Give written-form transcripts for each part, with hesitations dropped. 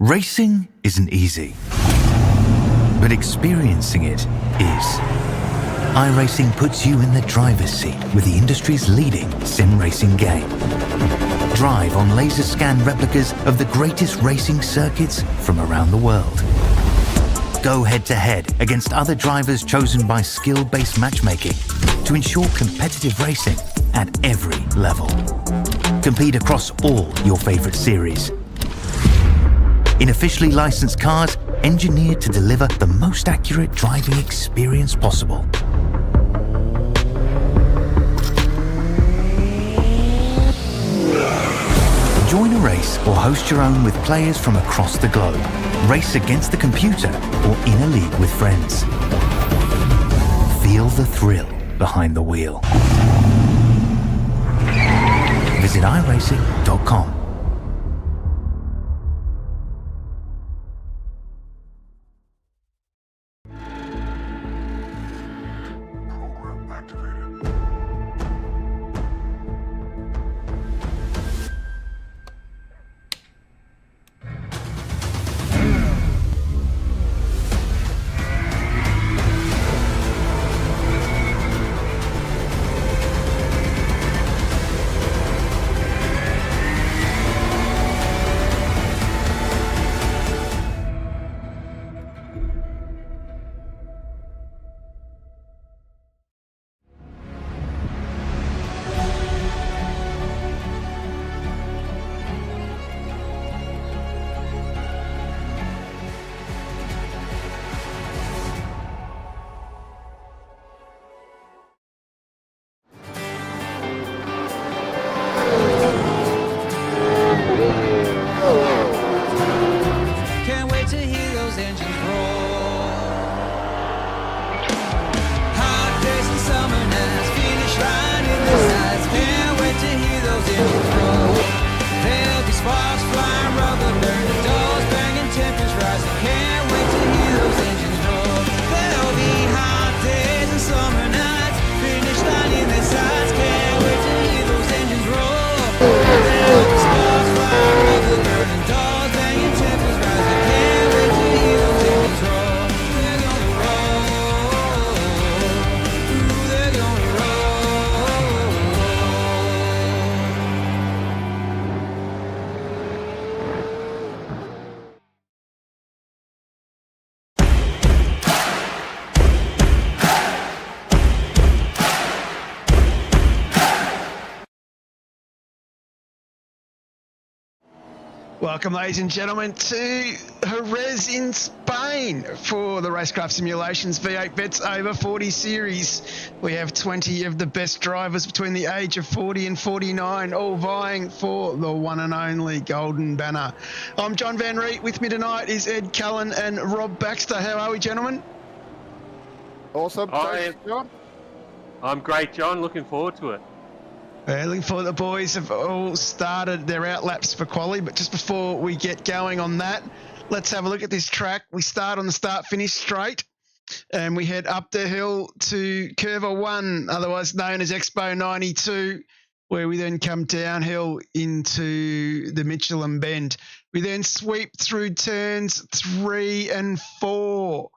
Racing isn't easy, but experiencing it is. iRacing puts you in the driver's seat with the industry's leading sim racing game. Drive on laser scan replicas of the greatest racing circuits from around the world. Go head to head against other drivers chosen by skill-based matchmaking to ensure competitive racing at every level. Compete across all your favorite series. In officially licensed cars, engineered to deliver the most accurate driving experience possible. Join a race or host your own with players from across the globe. Race against the computer or in a league with friends. Feel the thrill behind the wheel. Visit iRacing.com. Welcome, ladies and gentlemen, to JEREZ in Spain for the RaceKraft Simulations V8 Bets Over 40 series. We have 20 of the best drivers between the age of 40 and 49, all vying for the one and only Golden Banner. I'm John Van Riet. With me tonight is Ed Cullen and Rob Baxter. How are we, gentlemen? Awesome. Hi, John. I'm great, John. Looking forward to it. Looking forward. The boys have all started their outlaps for quali, but just before we get going on that, let's have a look at this track. We start on the start-finish straight, and we head up the hill to Curva 1, otherwise known as Expo 92, where we then come downhill into the Michelin Bend. We then sweep through turns 3 and 4.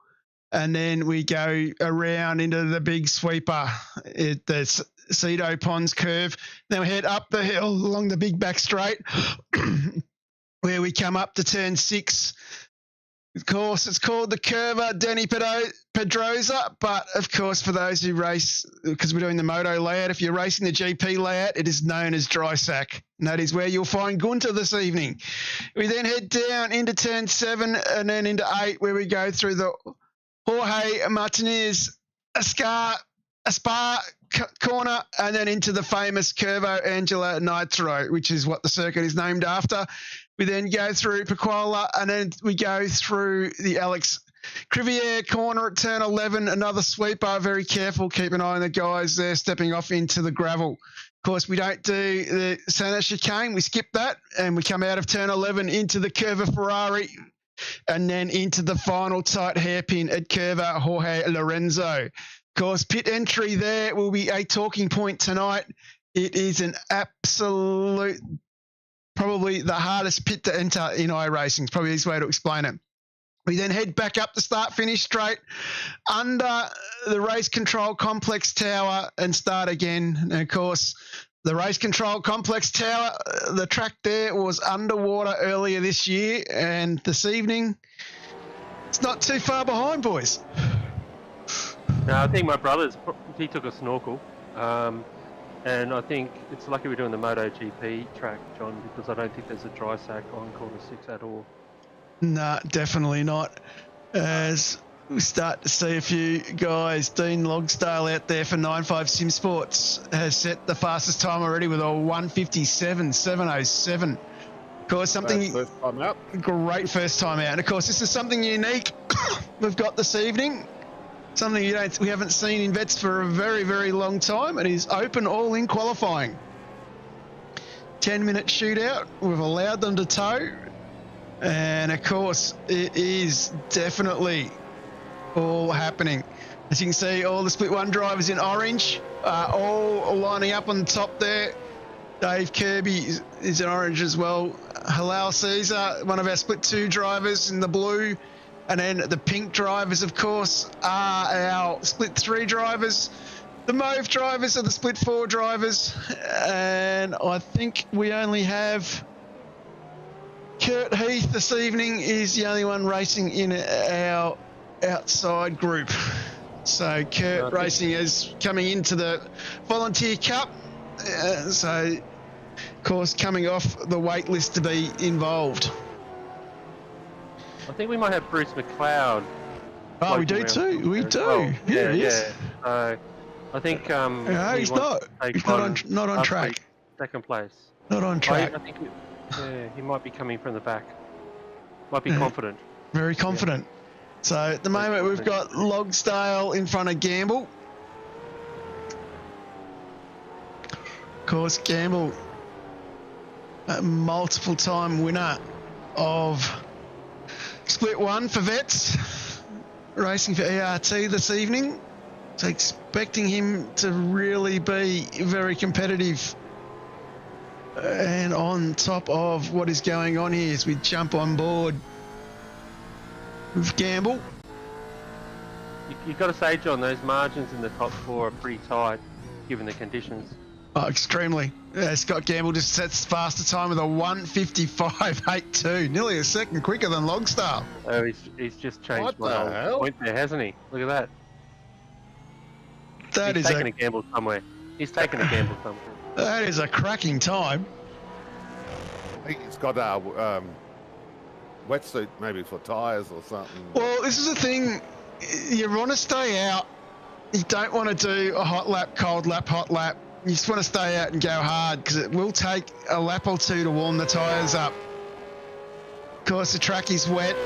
And then we go around into the big sweeper at the Cedo Ponds curve. Then we head up the hill along the big back straight where we come up to turn 6. Of course, it's called the Curva Dani Pedrosa, but of course, for those who race, because we're doing the moto layout, if you're racing the GP layout, it is known as Dry Sack. And that is where you'll find Gunter this evening. We then head down into turn 7 and then into 8 where we go through the Jorge Martinez Spa corner and then into the famous Curvo Angela Nitro, which is what the circuit is named after. We then go through Pequola and then we go through the Alex Crivier corner at turn 11, another sweeper. Very careful, keep an eye on the guys there stepping off into the gravel. Of course, we don't do the Santa Chicane, we skip that and we come out of turn 11 into the Curva Ferrari and then into the final tight hairpin at Curva Jorge Lorenzo. Of course, pit entry there will be a talking point tonight. It is an absolute probably the hardest pit to enter in iRacing. It's probably the easiest way to explain it. We then head back up the start-finish straight under the race control complex tower and start again. And, of course, the race control complex tower, the track there was underwater earlier this year, and this evening it's not too far behind, boys. No, I think my brother's, he took a snorkel. And I think it's lucky we're doing the MotoGP track, John, because I don't think there's a dry sack on corner 6 at all. Nah, definitely not. As we start to see a few guys, Dean Logsdale out there for 9.5 Sim Sports has set the fastest time already with a 1:57.707. Of course, something First time out. great first time out. And of course, this is something unique we've got this evening. Something we haven't seen in vets for a very, very long time. It is open all-in qualifying. 10-minute shootout. We've allowed them to tow. And of course, it is definitely all happening. As you can see, all the split one drivers in orange, all lining up on the top there. Dave Kirby is in orange as well. Halal Caesar, one of our split two drivers in the blue. And then the pink drivers, of course, are our split three drivers. The mauve drivers are the split four drivers. And I think we only have Kurt Heath this evening is the only one racing in our outside group. So Kurt Racing is coming into the Volunteer Cup. So, of course, coming off the wait list to be involved. I think we might have Bruce McLeod. Oh, we do too. We do. Well. Yeah, yeah. So I think no, he's not. He's not on track. Second place. Not on track. I think he might be coming from the back. Might be confident. Very confident. Yeah. So at the moment we've got Logsdale in front of Gamble. Of course, Gamble, a multiple time winner of Split one for vets, racing for ERT this evening. So expecting him to really be very competitive. And on top of what is going on here as we jump on board with Gamble. You've got to say, John, those margins in the top four are pretty tight, given the conditions. Oh, extremely. Scott Gamble just sets faster time with a 1:55.82, nearly a second quicker than Logsdale. Oh, he's just changed my whole point there, hasn't he? Look at that. He's taking a gamble somewhere. He's taking a gamble somewhere. That is a cracking time. I think he's got a wetsuit maybe for tyres or something. Well, this is the thing. You want to stay out. You don't want to do a hot lap, cold lap, hot lap. You just want to stay out and go hard because it will take a lap or two to warm the tyres up. Of course, the track is wet.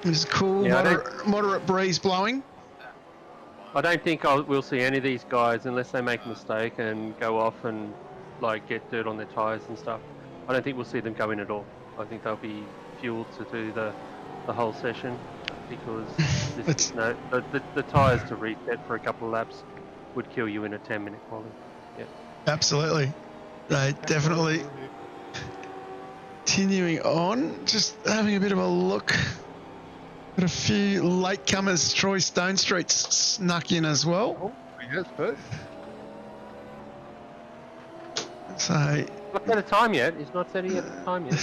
There's a cool, moderate breeze blowing. I don't think we'll see any of these guys unless they make a mistake and go off and like get dirt on their tyres and stuff. I don't think we'll see them go in at all. I think they'll be fueled to do the whole session because the tyres to reset for a couple of laps would kill you in a 10-minute quali. Yeah. Absolutely. They definitely. Continuing on, just having a bit of a look. Got a few latecomers. Troy Stone Street's snuck in as well. Oh, yes, too. So. Not set a time yet. He's not setting a time yet.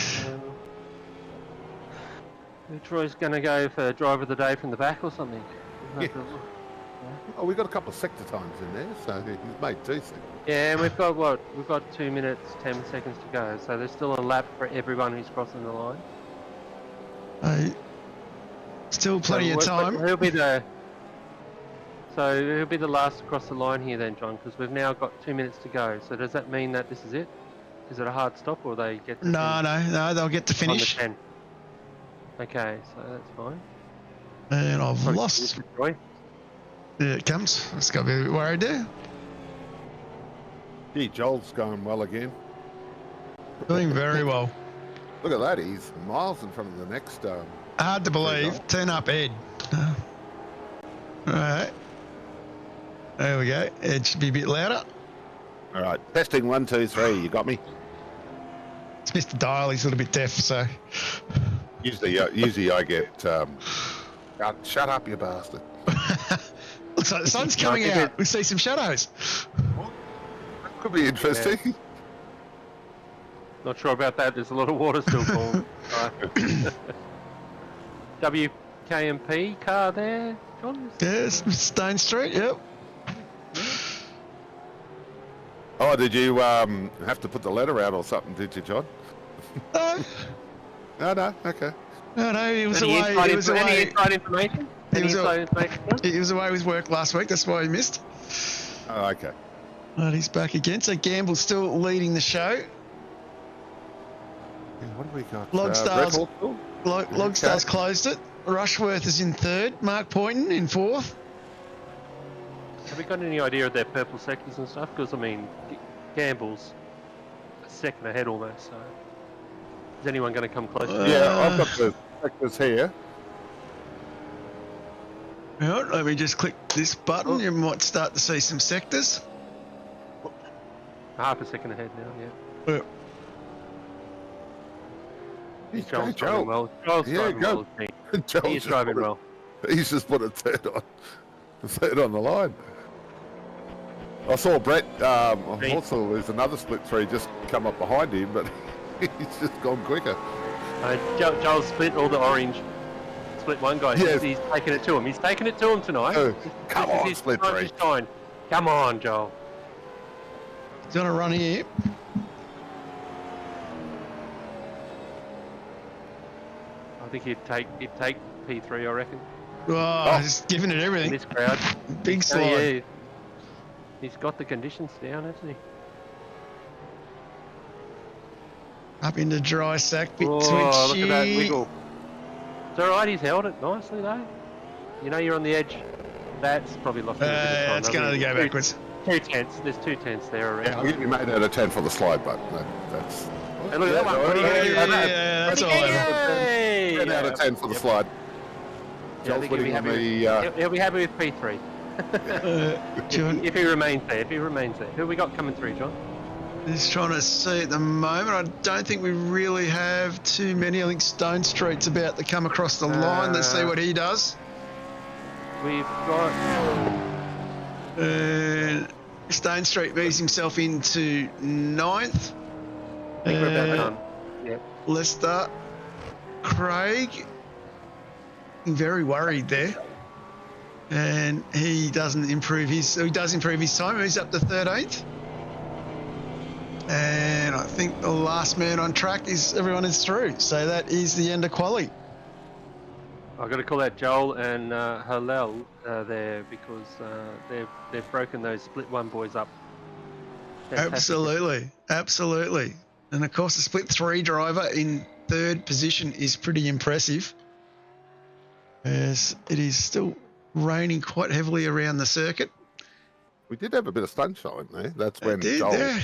Troy's going to go for driver of the day from the back or something. Yeah. Oh, we've got a couple of sector times in there, so he's made 2 seconds. Yeah, and we've got what? We've got 2 minutes, 10 seconds to go. So there's still a lap for everyone who's crossing the line. Still plenty of time. He'll be the last to cross the line here then, John, because we've now got 2 minutes to go. So does that mean that this is it? Is it a hard stop or they get to No, they'll get to finish. On the 10. Okay, so that's fine. And I've lost. Here it comes. Let's go a bit worried there. Gee, Joel's going well again. Doing very well. Look at that, he's miles in front of the next. Hard to believe. Turn up, Ed. All right. There we go. Ed should be a bit louder. All right. Testing 1, 2, 3. You got me? It's Mr. Dial. He's a little bit deaf, so. Usually I get, shut up, you bastard. Looks like the sun's coming out. We see some shadows. Could be interesting. Yeah. Not sure about that. There's a lot of water still falling. WKMP car there, John? Yes, Stone Street, yep. Oh, did you have to put the letter out or something, did you, John? No. No, okay. No, he was Any away. inside He was any away. inside information? Any inside information? He was away with work last week. That's why he missed. Oh, okay. But he's back again. So Gamble's still leading the show. What have we got? Logstar's closed it. Rushworth is in third. Mark Poynton in fourth. Have we got any idea of their purple sectors and stuff? Because, I mean, Gamble's a second ahead almost, so... Is anyone going to come close to Yeah, I've got the sectors here. All right, let me just click this button. You might start to see some sectors. half a second ahead now, yeah. Joel's Joel. driving well. Joel's driving well. He's driving well. He's just put a third on the line. I saw Brett, also there's another split three just come up behind him, but he's just gone quicker. Joel's split all the orange. Split one guy. Yes. He's taking it to him. He's taking it to him tonight. Oh, come on, his split time three. to shine. Come on, Joel. He's going to run here. I think he'd take P3, I reckon. Oh, just giving it In everything. this crowd. Big slide. Yeah. He's got the conditions down, hasn't he? Up into dry sack. Bit Oh, twitchy. look at that wiggle. It's alright, he's held it nicely though. You know you're on the edge. That's probably lost a little bit of time. It's going to go backwards. 2 tenths. There's 2 tenths there around. Yeah, I'll give you made out of 10 for the slide, but that's... Hey, look at that one. What do you Yeah, get? that's all over. Hey! 10 out of 10 for the slide. Yeah, I think he'll be happy with, he'll be happy with P3. John, If he remains there. Who we got coming through, John? just trying to see at the moment. I don't think we really have too many. I think Stone Street's about to come across the line. Let's see what he does. We've got... Stone Street moves himself into 9th. I think we're about done. Yep. Lester, Craig, very worried there, and he doesn't improve his. He does improve his time. He's up to 13th, and I think the last man on track is everyone is through. So that is the end of quali. I've got to call out Joel and Hallel there because they've broken those split one boys up. Fantastic. Absolutely. And of course, the split 3 driver in 3rd position is pretty impressive, as it is still raining quite heavily around the circuit. We did have a bit of sunshine there. That's when Joel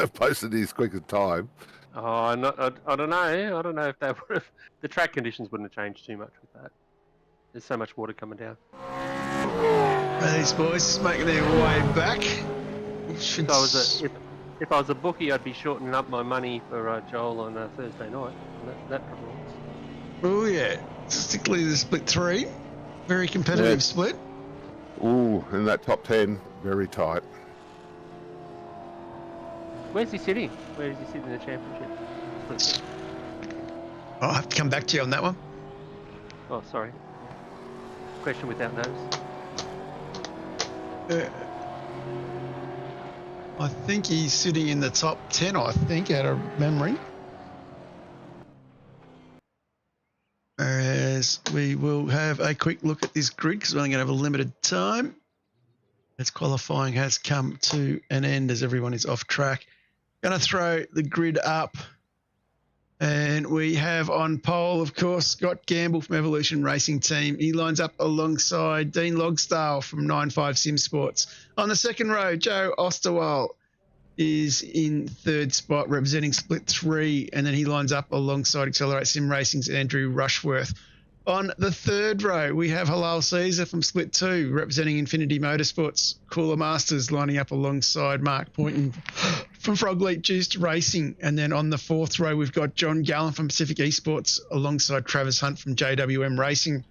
posted his quickest time. Oh, I don't know. I don't know if that would have... The track conditions wouldn't have changed too much with that. There's so much water coming down. These boys making their way back. If I was a bookie, I'd be shortening up my money for Joel on Thursday night. That probably works. Oh yeah, particularly the split 3, very competitive split. Ooh, in that top 10, very tight. Where's he sitting? Where is he sitting in the championship? I'll have to come back to you on that one. Oh, sorry. Question without notice. I think he's sitting in the top 10, I think, out of memory. As we will have a quick look at this grid because we're only going to have a limited time. As qualifying has come to an end as everyone is off track. Going to throw the grid up. And we have on pole, of course, Scott Gamble from Evolution Racing Team. He lines up alongside Dean Logsdale from 9.5 Sim Sports. On the second row, Joe Osterwald is in 3rd spot representing Split 3, and then he lines up alongside Accelerate Sim Racing's Andrew Rushworth. On the 3rd row, we have Halal Caesar from Split 2 representing Infinity Motorsports. Cooler Masters lining up alongside Mark Poynton from Frog Leap Juiced Racing. And then on the 4th row, we've got John Gallen from Pacific Esports alongside Travis Hunt from JWM Racing.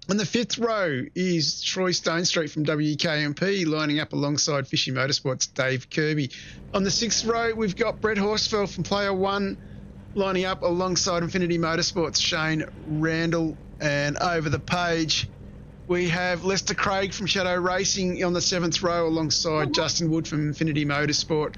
On the 5th row is Troy Stonestreet from WKMP lining up alongside Fishy Motorsports' Dave Kirby. On the 6th row, we've got Brett Horsfeld from Player One lining up alongside Infinity Motorsports' Shane Randall. And over the page, we have Lester Craig from Shadow Racing on the 7th row alongside Justin Wood from Infinity Motorsport.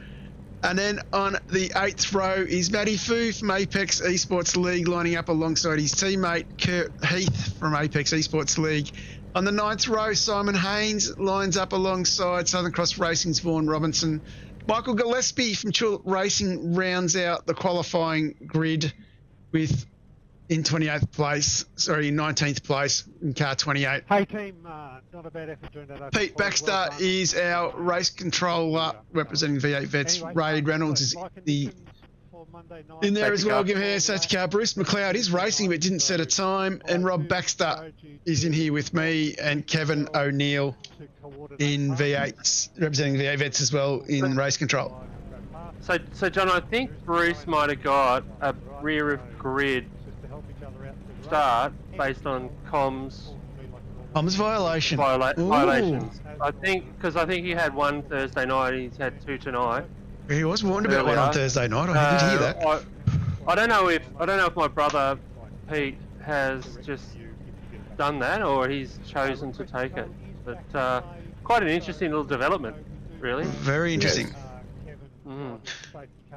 And then on the 8th row is Matty Fu from Apex Esports League lining up alongside his teammate Kurt Heath from Apex Esports League. On the 9th row, Simon Haynes lines up alongside Southern Cross Racing's Vaughan Robinson. Michael Gillespie from Chulip Racing rounds out the qualifying grid with in 19th place in car 28. Hey team, not a bad effort doing that. Pete Baxter is our race controller representing V8 Vets. Raid Reynolds is in there as well. Give here safety car. Bruce McLeod is racing but didn't set a time. And Rob Baxter is in here with me and Kevin O'Neill in V8, representing V8 Vets as well in race control. So John, I think Bruce might have got a rear of grid start based on comms violations. I think he had one Thursday night and he's had two tonight. He was warned about one on Thursday night. I did hear that. I don't know if my brother Pete has just done that or he's chosen to take it. But quite an interesting little development, really. Very interesting. Yes.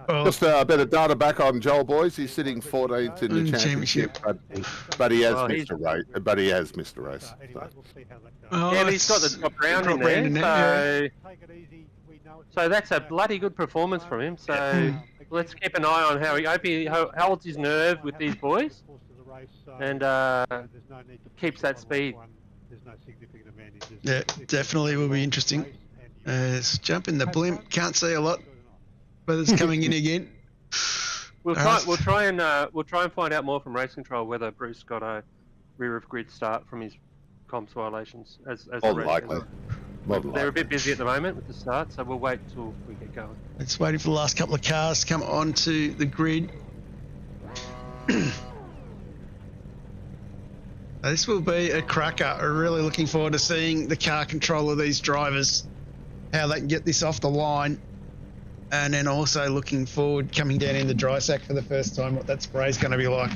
Just a bit of data back on Joel, boys. He's sitting 14th in the championship, but he has missed a race. But he has missed a race. Yeah, he's got the top round in there. So that's a bloody good performance from him. So let's keep an eye on how he holds his nerve with these boys and keeps that speed. Yeah, definitely will be interesting. Let's jump in the blimp. Can't see a lot. But it's coming in again. We'll try and find out more from race control whether Bruce got a rear of grid start from his comms violations as likely. They're a bit busy at the moment with the start, so we'll wait till we get going. It's waiting for the last couple of cars to come onto the grid. This will be a cracker. I'm really looking forward to seeing the car control of these drivers, how they can get this off the line. And then also looking forward coming down in the dry sack for the first time, what that spray's going to be like.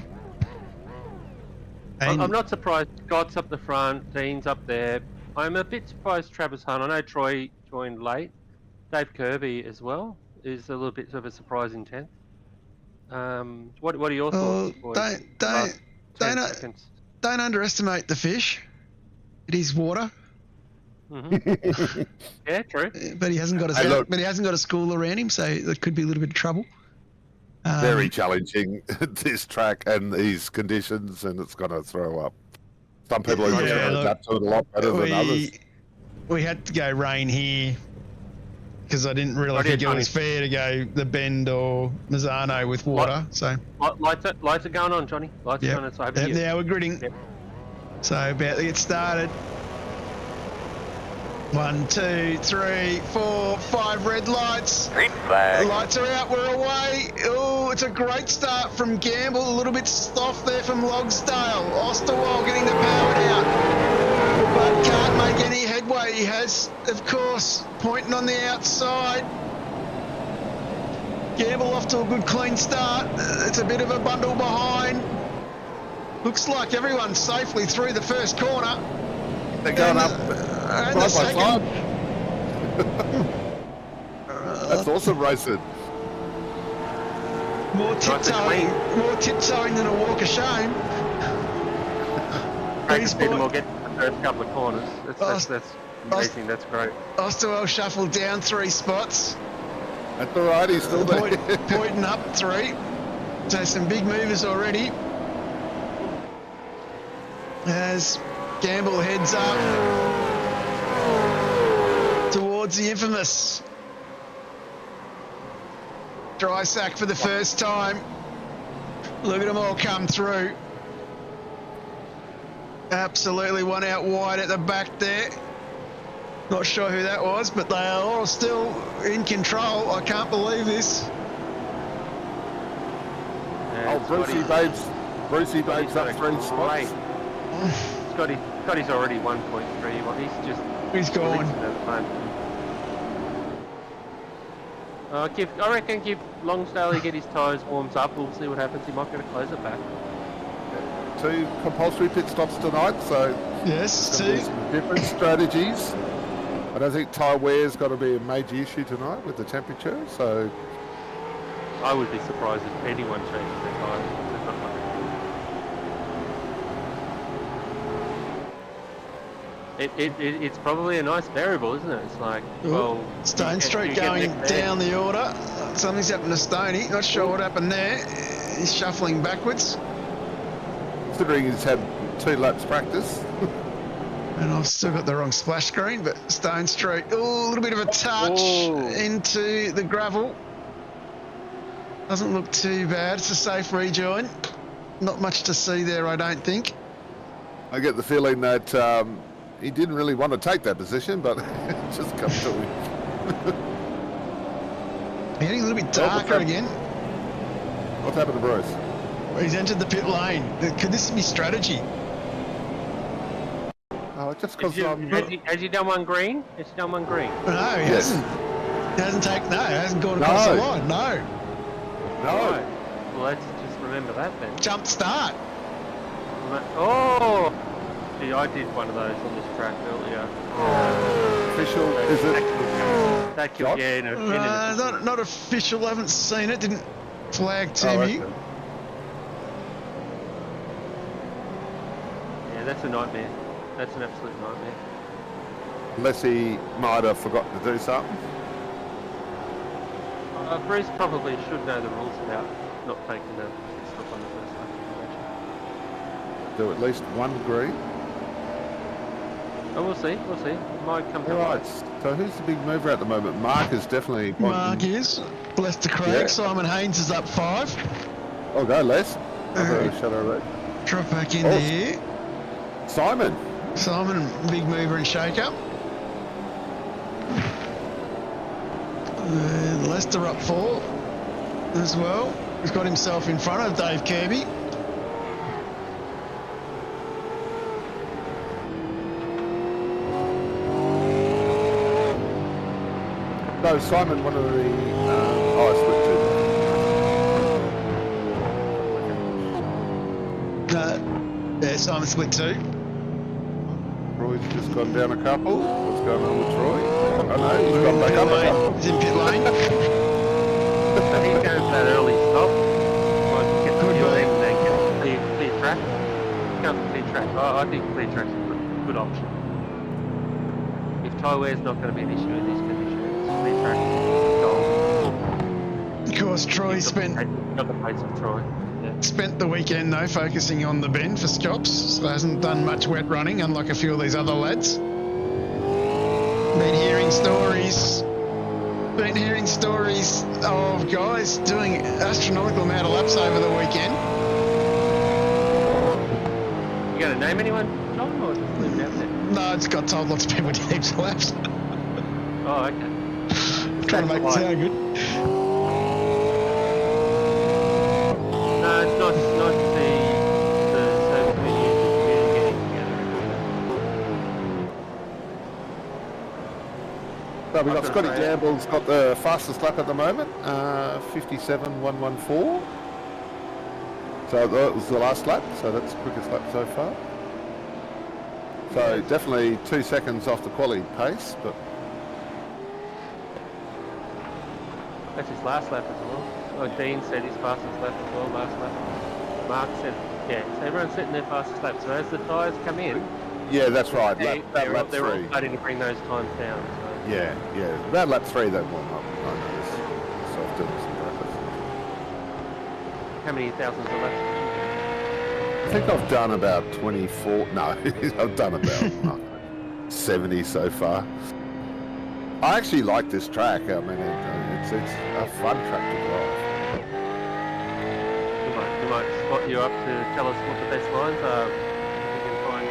And I'm not surprised Scott's up the front, Dean's up there. I'm a bit surprised Travis Hunt. I know Troy joined late. Dave Kirby as well is a little bit of a surprising 10th. What are your thoughts? Don't underestimate the fish. It is water. Mm-hmm. Yeah, true. But he hasn't got a school around him, so there could be a little bit of trouble. Very challenging, this track and these conditions, and it's going to throw up. Some people are going to adapt to it a lot better than others. We had to go rain here because I didn't really think it was fair to go the Bend or Mazzano with water. Lights are going on, Johnny. Lights are going on. Now we're gridding. Yep. So about to get started. 1, 2, 3, 4, 5 red lights. Green flag. The lights are out, we're away. Oh, it's a great start from Gamble. A little bit soft there from Logsdale. Osterwald getting the power out, but can't make any headway. He has, of course, pointing on the outside. Gamble off to a good clean start. It's a bit of a bundle behind. Looks like everyone's safely through the first corner. They're going up and the second. That's awesome racing. More tiptoeing than a walk of shame. We'll get the first couple of corners. That's amazing. That's great. Osterwell shuffled down 3 spots. That's all right. He's still there. Pointing up 3. So some big movers already. As Gamble heads up towards the infamous dry sack for the first time. Look at them all come through. Absolutely one out wide at the back there. Not sure who that was, but they are all still in control. I can't believe this. Oh, Brucey Babes. Brucey Babes up 3 spots. Scotty's already 1.3. Well, he's just... He's gone. I reckon give Longsdale get his tyres warms up. We'll see what happens. He might get a closer back. 2 compulsory pit stops tonight, so Yes, there's 2. some different strategies. I don't think tyre wear's got to be a major issue tonight with the temperature, so... I would be surprised if anyone changes their tyres. It's probably a nice variable, isn't it? It's like, well... Stone Street going down the order. Something's happened to Stoney. Not sure what happened there. He's shuffling backwards. Considering he's had 2 laps practice. And I've still got the wrong splash screen, but Stone Street, oh, a little bit of a touch into the gravel. Doesn't look too bad. It's a safe rejoin. Not much to see there, I don't think. I get the feeling that he didn't really want to take that position, but it just come to him. Getting a little bit darker again. What's happened to Bruce? He's entered the pit lane. Could this be strategy? Oh, just because Has he done one green? Has he done one green? No, he hasn't. He hasn't he hasn't gone across the line. No. No. Well, let's just remember that then. Jump start. Oh! See, I did one of those on this track earlier. Official, is it? That killed, yeah, not official. I haven't seen it. Didn't flag to me. Okay. Yeah, that's a nightmare. That's an absolute nightmare. Unless he might have forgotten to do something. Bruce probably should know the rules about not taking the pit stop on the first lap. Do at least 1 green. Oh, we'll see. It might come to Right. light. So who's the big mover at the moment? Mark is definitely... Mark is. Blessed to Craig. Yeah. Simon Haynes is up 5. Oh, go Les. Shadow Red. Drop back in there. Simon. Simon, big mover and shake-up. Lester up 4 as well. He's got himself in front of Dave Kirby. No, Simon, one of the... split 2. Yeah, Simon split 2. Roy's just gone down a couple. What's going on with Troy? Oh no, he's gone back up a couple. He's in pit lane. I think going for that early stop. Might get the fuel in and then get clear track. Go for clear track. I think clear track's a good option. If tyre wear's not going to be an issue in these conditions, clear track gold. Of course, Troy spent Got the pace of Troy. Yeah. Spent the weekend though focusing on the bend for Scops, so hasn't done much wet running, unlike a few of these other lads. Been hearing stories of guys doing astronomical amount of laps over the weekend. You going to name anyone, John, or just leave it out there? No, it's got told lots of people did heaps of laps. Oh, okay. Trying to make it sound good. No, it's nice to see the social media community getting together and doing that. So we've got Scotty Gamble's got the fastest lap at the moment, 57.114. So that was the last lap, so that's the quickest lap so far. So definitely 2 seconds off the quali pace, but... That's his last lap as well. Oh, Dean said his fastest lap as well, last lap. Mark said, yeah, so everyone's setting their fastest lap. So as the tyres come in, Yeah, that's right, they're lap all 3. starting to bring those times down. So. Yeah, about lap 3 they warm up. I noticed. So I've done some practice. How many thousands of laps? I think I've done about 24, no, I've done about 70 so far. I actually like this track, I mean, it's a fun track to drive. We might spot you up to tell us what the best lines are. We can find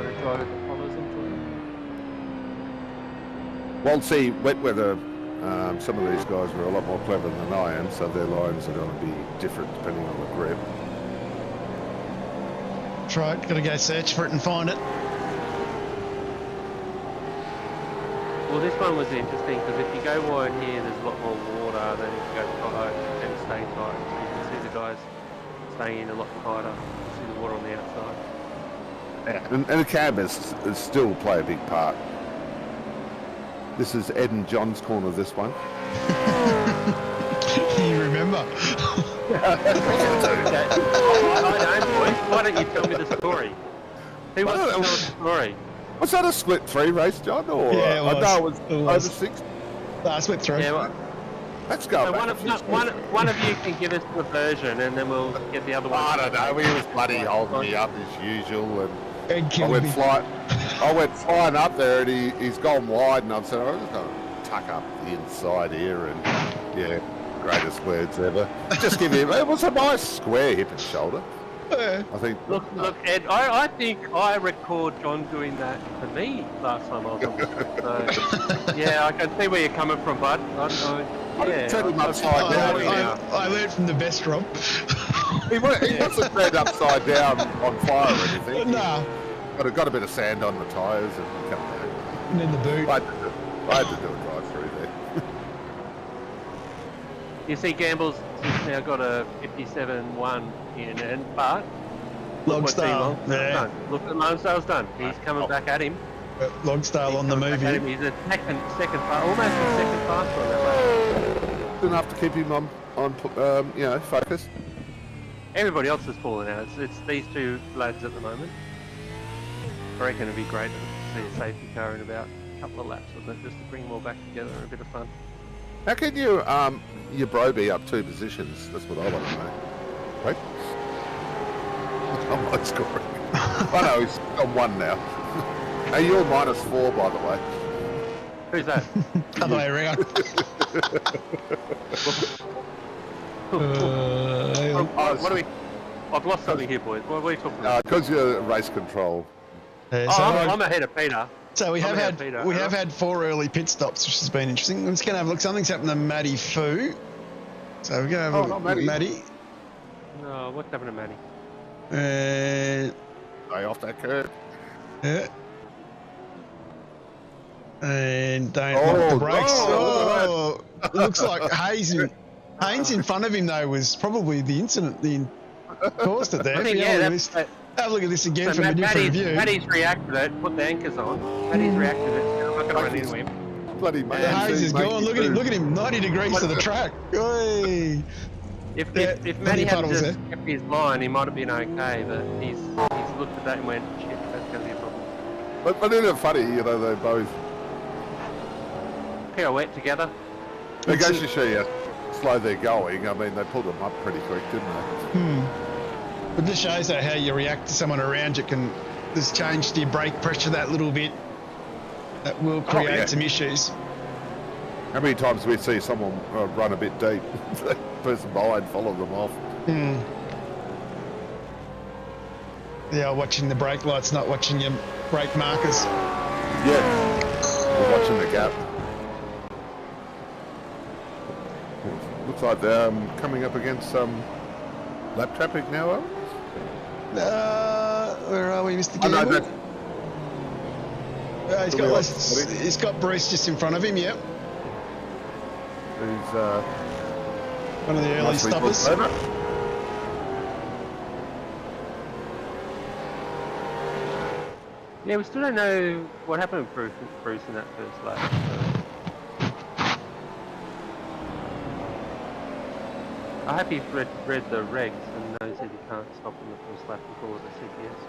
a driver that follows them. Well, see, wet weather, some of these guys were a lot more clever than I am, so their lines are going to be different depending on the grip. That's right. Got to go search for it and find it. Well, this one was interesting because if you go wide here, there's a lot more water than if you go tight and stay tight. So you can see the guys staying in a lot tighter. You can see the water on the outside. Yeah, and the campers still play a big part. This is Ed and John's corner, this one. You remember? I don't, boys. Why don't you tell me the story? Who wants to tell us the story? Was that a split 3 race, John? Or Yeah, it was. I know it was It was. over 6. I split through. Yeah, well, Let's go so back. one of you can give us the version, and then we'll get the other one. I don't know. He was bloody holding me up as usual, and Ed I killed went me. flying up there, and he's gone wide, and I'm saying, I'm just going to tuck up the inside here, and yeah, greatest words ever. Just give him. It was a nice square hip and shoulder. Yeah. I think. Look, Ed. I think I record John doing that to me last time I was on the trip. So, yeah, I can see where you're coming from, bud. Yeah, Turn him upside down. I learned from the best, Rob. He wasn't turned upside down on fire or anything. Nah. But got a bit of sand on the tyres and come back. And in the boot. I had to do a drive through there. You see, Gamble's now got a 57-1 in, but look what Logsdale. T-Long's done. Look what Logsdale's done. He's coming back at him. Logsdale on the move here. He's a second almost a second faster on that lap. Enough to keep him on focus. Everybody else is falling out. It's these two lads at the moment. I reckon it'd be great to see a safety car in about a couple of laps of it, just to bring them all back together and a bit of fun. How can you your bro be up 2 positions? That's what I want to know. Right? I'm not scoring. I know he's on 1 now. Hey, you're -4, by the way. Who's that? Other way around. What are we? I've lost something here, boys. What are we talking about? Because you're race control. I'm ahead of Peter. So we have had 4 early pit stops, which has been interesting. I'm just going to have a look. Something's happened to Matty Fu. So we're going to have a look at Matty. No, what's happened to Matty? Stay off that curve. Yeah. And don't lock the brakes. Oh, It looks like Haynes in front of him, though, was probably the incident that caused it there. I think, Have a look at this again from a different view. Matty's reacted it, put the anchors on. Matty's reacted it. I'm not going to run into him. Bloody mate. Hayes is gone. Look at him. 90 degrees to the track. Oi. If Matty hadn't just kept his line, he might have been okay, but he's looked at that and went, shit, that's going to be a problem. But isn't it funny, they both... Pirouette together. It goes to show you how slow they're going. I mean, they pulled them up pretty quick, didn't they? But this shows how you react to someone around you can just change your brake pressure that little bit. That will create some issues. How many times do we see someone run a bit deep? The person behind follow them off. Yeah, watching the brake lights, not watching your brake markers. Yeah, we're watching the gap. Looks like they're coming up against some lap traffic now, are we? Where are we, Mr. Gamble? He's got Bruce just in front of him, yep. Who's one of the early stoppers. Yeah, we still don't know what happened with Bruce in that first lap. So. I hope he's read the regs and knows that he can't stop in the first lap before the CPS.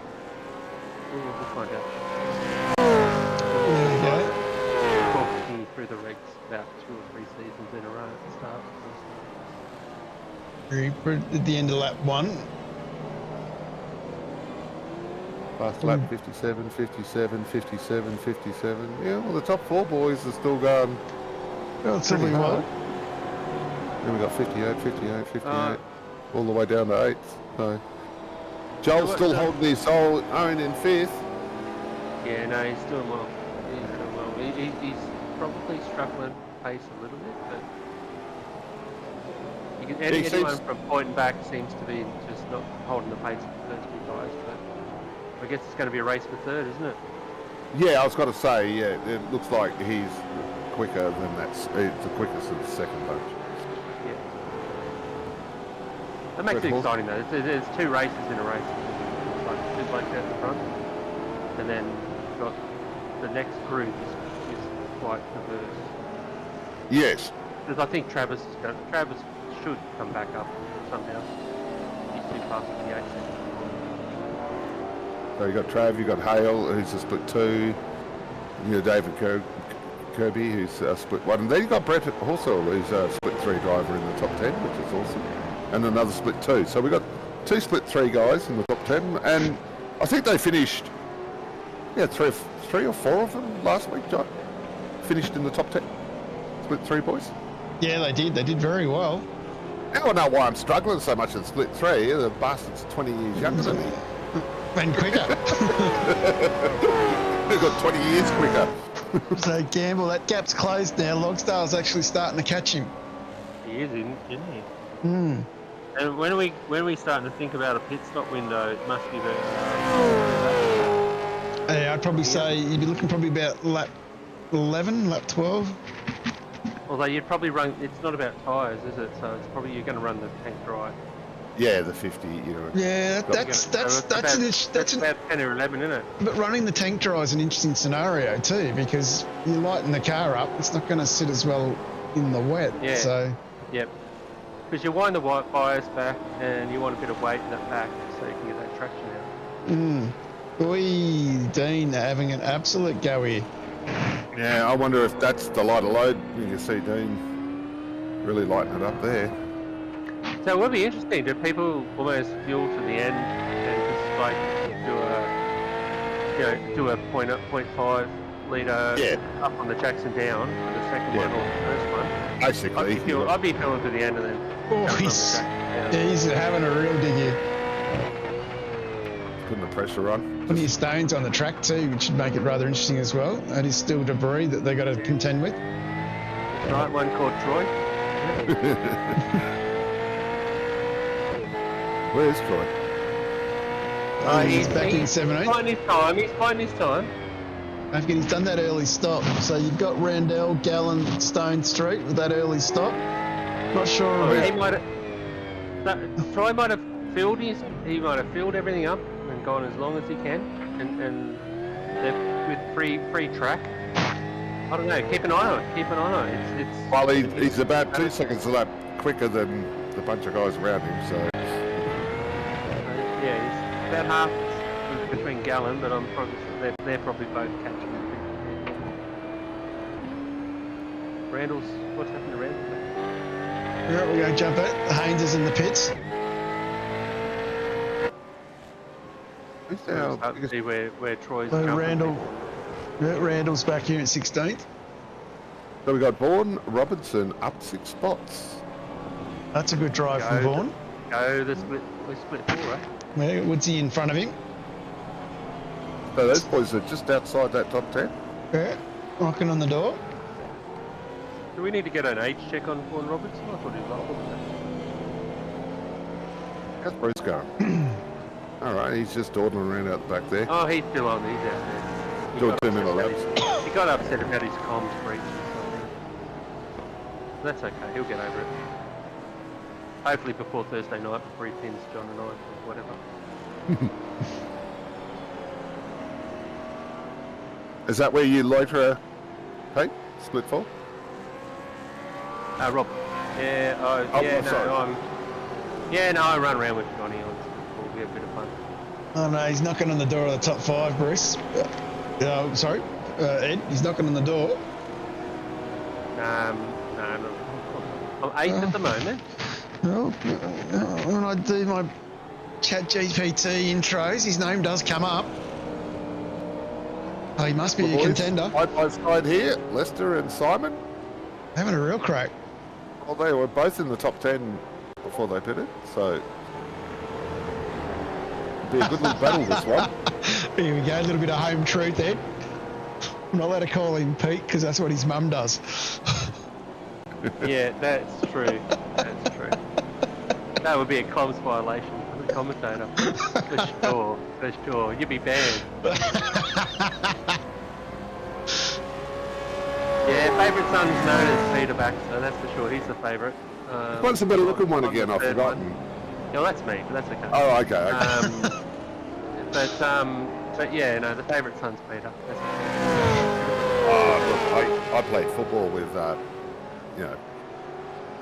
We'll find out. There we go. Talking through the regs about 2 or 3 seasons in a row at the start. At the end of lap 1. Last lap 57, 57, 57, 57. Yeah, well, the top 4 boys are still going. Relatively well. Then we got 58, 58, 58, all the way down to 8th. So Joel's still holding his own in 5th. Yeah, no, he's doing well. He's probably struggling pace a little bit, but you can, He anyone seems- from point and back seems to be just not holding the pace of the first two guys. But I guess it's going to be a race for third, isn't it? Yeah, I was going to say, yeah, it looks like he's quicker than it's the quickest of the second bunch. Yeah. That makes it Red exciting though. There's two races in a race. It's like two blokes out the front, and then you've got the next group is quite diverse. Yes. Because I think Travis should come back up somehow. He's too fast for the 8 seconds. So you got Trav, you got Hale, who's a split 2. You got David Kirby, who's a split 1. And then you got Brett Horsell, who's a split 3 driver in the top 10, which is awesome. And another split 2. So we got 2 split 3 guys in the top 10. And I think they finished, yeah, three or four of them last week, John, finished in the top 10. Split 3 boys. Yeah, they did. They did very well. I don't know why I'm struggling so much in split 3. The bastard's 20 years younger than me. And quicker. They've got 20 years quicker. So Gamble, that gap's closed now. Logsdale's actually starting to catch him. He is, isn't he? Hmm. And when we starting to think about a pit stop window, it must be about. Yeah, I'd probably say you'd be looking probably about lap 11, lap 12. Although you'd probably run. It's not about tyres, is it? So it's probably you're going to run the tank dry. Yeah, the 50, you know. Yeah, that's about 10 or 11, isn't it? But running the tank dry is an interesting scenario too, because you lighten the car up, it's not going to sit as well in the wet. Yeah. So Yep. Because you wind the white bias back, and you want a bit of weight in that back, so you can get that traction out. Boy, Dean having an absolute go here. Yeah, I wonder if that's the lighter load. You can see Dean really lighten it up there. So it would be interesting. Do people almost fuel to the end and just like do a 0.5 litre Yeah. up on the Jackson down for the second Yeah. one or the first one? Basically. I'd be fueling to the end and then. Oh, jump on the he's Jackson down. having a real dig here. Putting the pressure on. Plenty of stones on the track too, which should make it rather interesting as well. That is still debris that they got to contend with. Right, one called Troy. Where's Troy? He's back in 17th. He's finding his time. Don't forget he's done that early stop. So you've got Randell, Gallen, Stone Street with that early stop. Not sure about... He might have. Troy might have filled everything up and gone as long as he can, and with free track. I don't know. Keep an eye on it. It's Well, he's about 2 seconds a lap quicker than the bunch of guys around him, so... yeah, he's about half between Gallen, but I'm probably they're probably both catching him. Randall's, what's happened to Randall? Right, we're going to jump it. Haynes is in the pits. Who's We'll our start to biggest... see where Troy's So jumping. Randall's back here in 16th. So we got Vaughan Robinson up 6 spots. That's a good drive from Vaughan. Go the split 4, right? Yeah, Woodsy in front of him. So those boys are just outside that top 10. Yeah, knocking on the door. Do we need to get an age check on Vaughan Robertson? I thought he was older than that. How's Bruce going? All right, he's just dawdling around out the back there. Oh, he's still on. He's out there. Doing 2 minute laps. He got upset about his comms breach or something. That's okay. He'll get over it. Hopefully before Thursday night, before he pins John and I, or whatever. Is that where you loiter, Pete? Split 4? Rob. Yeah. Oh, yeah. sorry. No, I run around with Johnny on Split 4. We have a bit of fun. Oh no, he's knocking on the door of the top 5, Bruce. Sorry, Ed, he's knocking on the door. No, I'm 8th at the moment. Oh, when I do my chat GPT intros, his name does come up. Oh, he must be a contender. Side by side here, Lester and Simon. Having a real crack. Well, they were both in the top 10 before they pitted, so it'll be a good little battle, this one. Here we go, a little bit of home truth, Ed. I'm not allowed to call him Pete because that's what his mum does. Yeah, that's true. That's true. That would be a comms violation for the commentator. For sure. You'd be banned. Yeah, favourite son's known as Peter Baxter, that's for sure. He's the favourite. What's the better looking one on the again? I've third forgotten. one. Yeah, well, that's me, but that's okay. Oh, okay. But yeah, no, the favourite son's Peter. That's Look, I played football with, you know,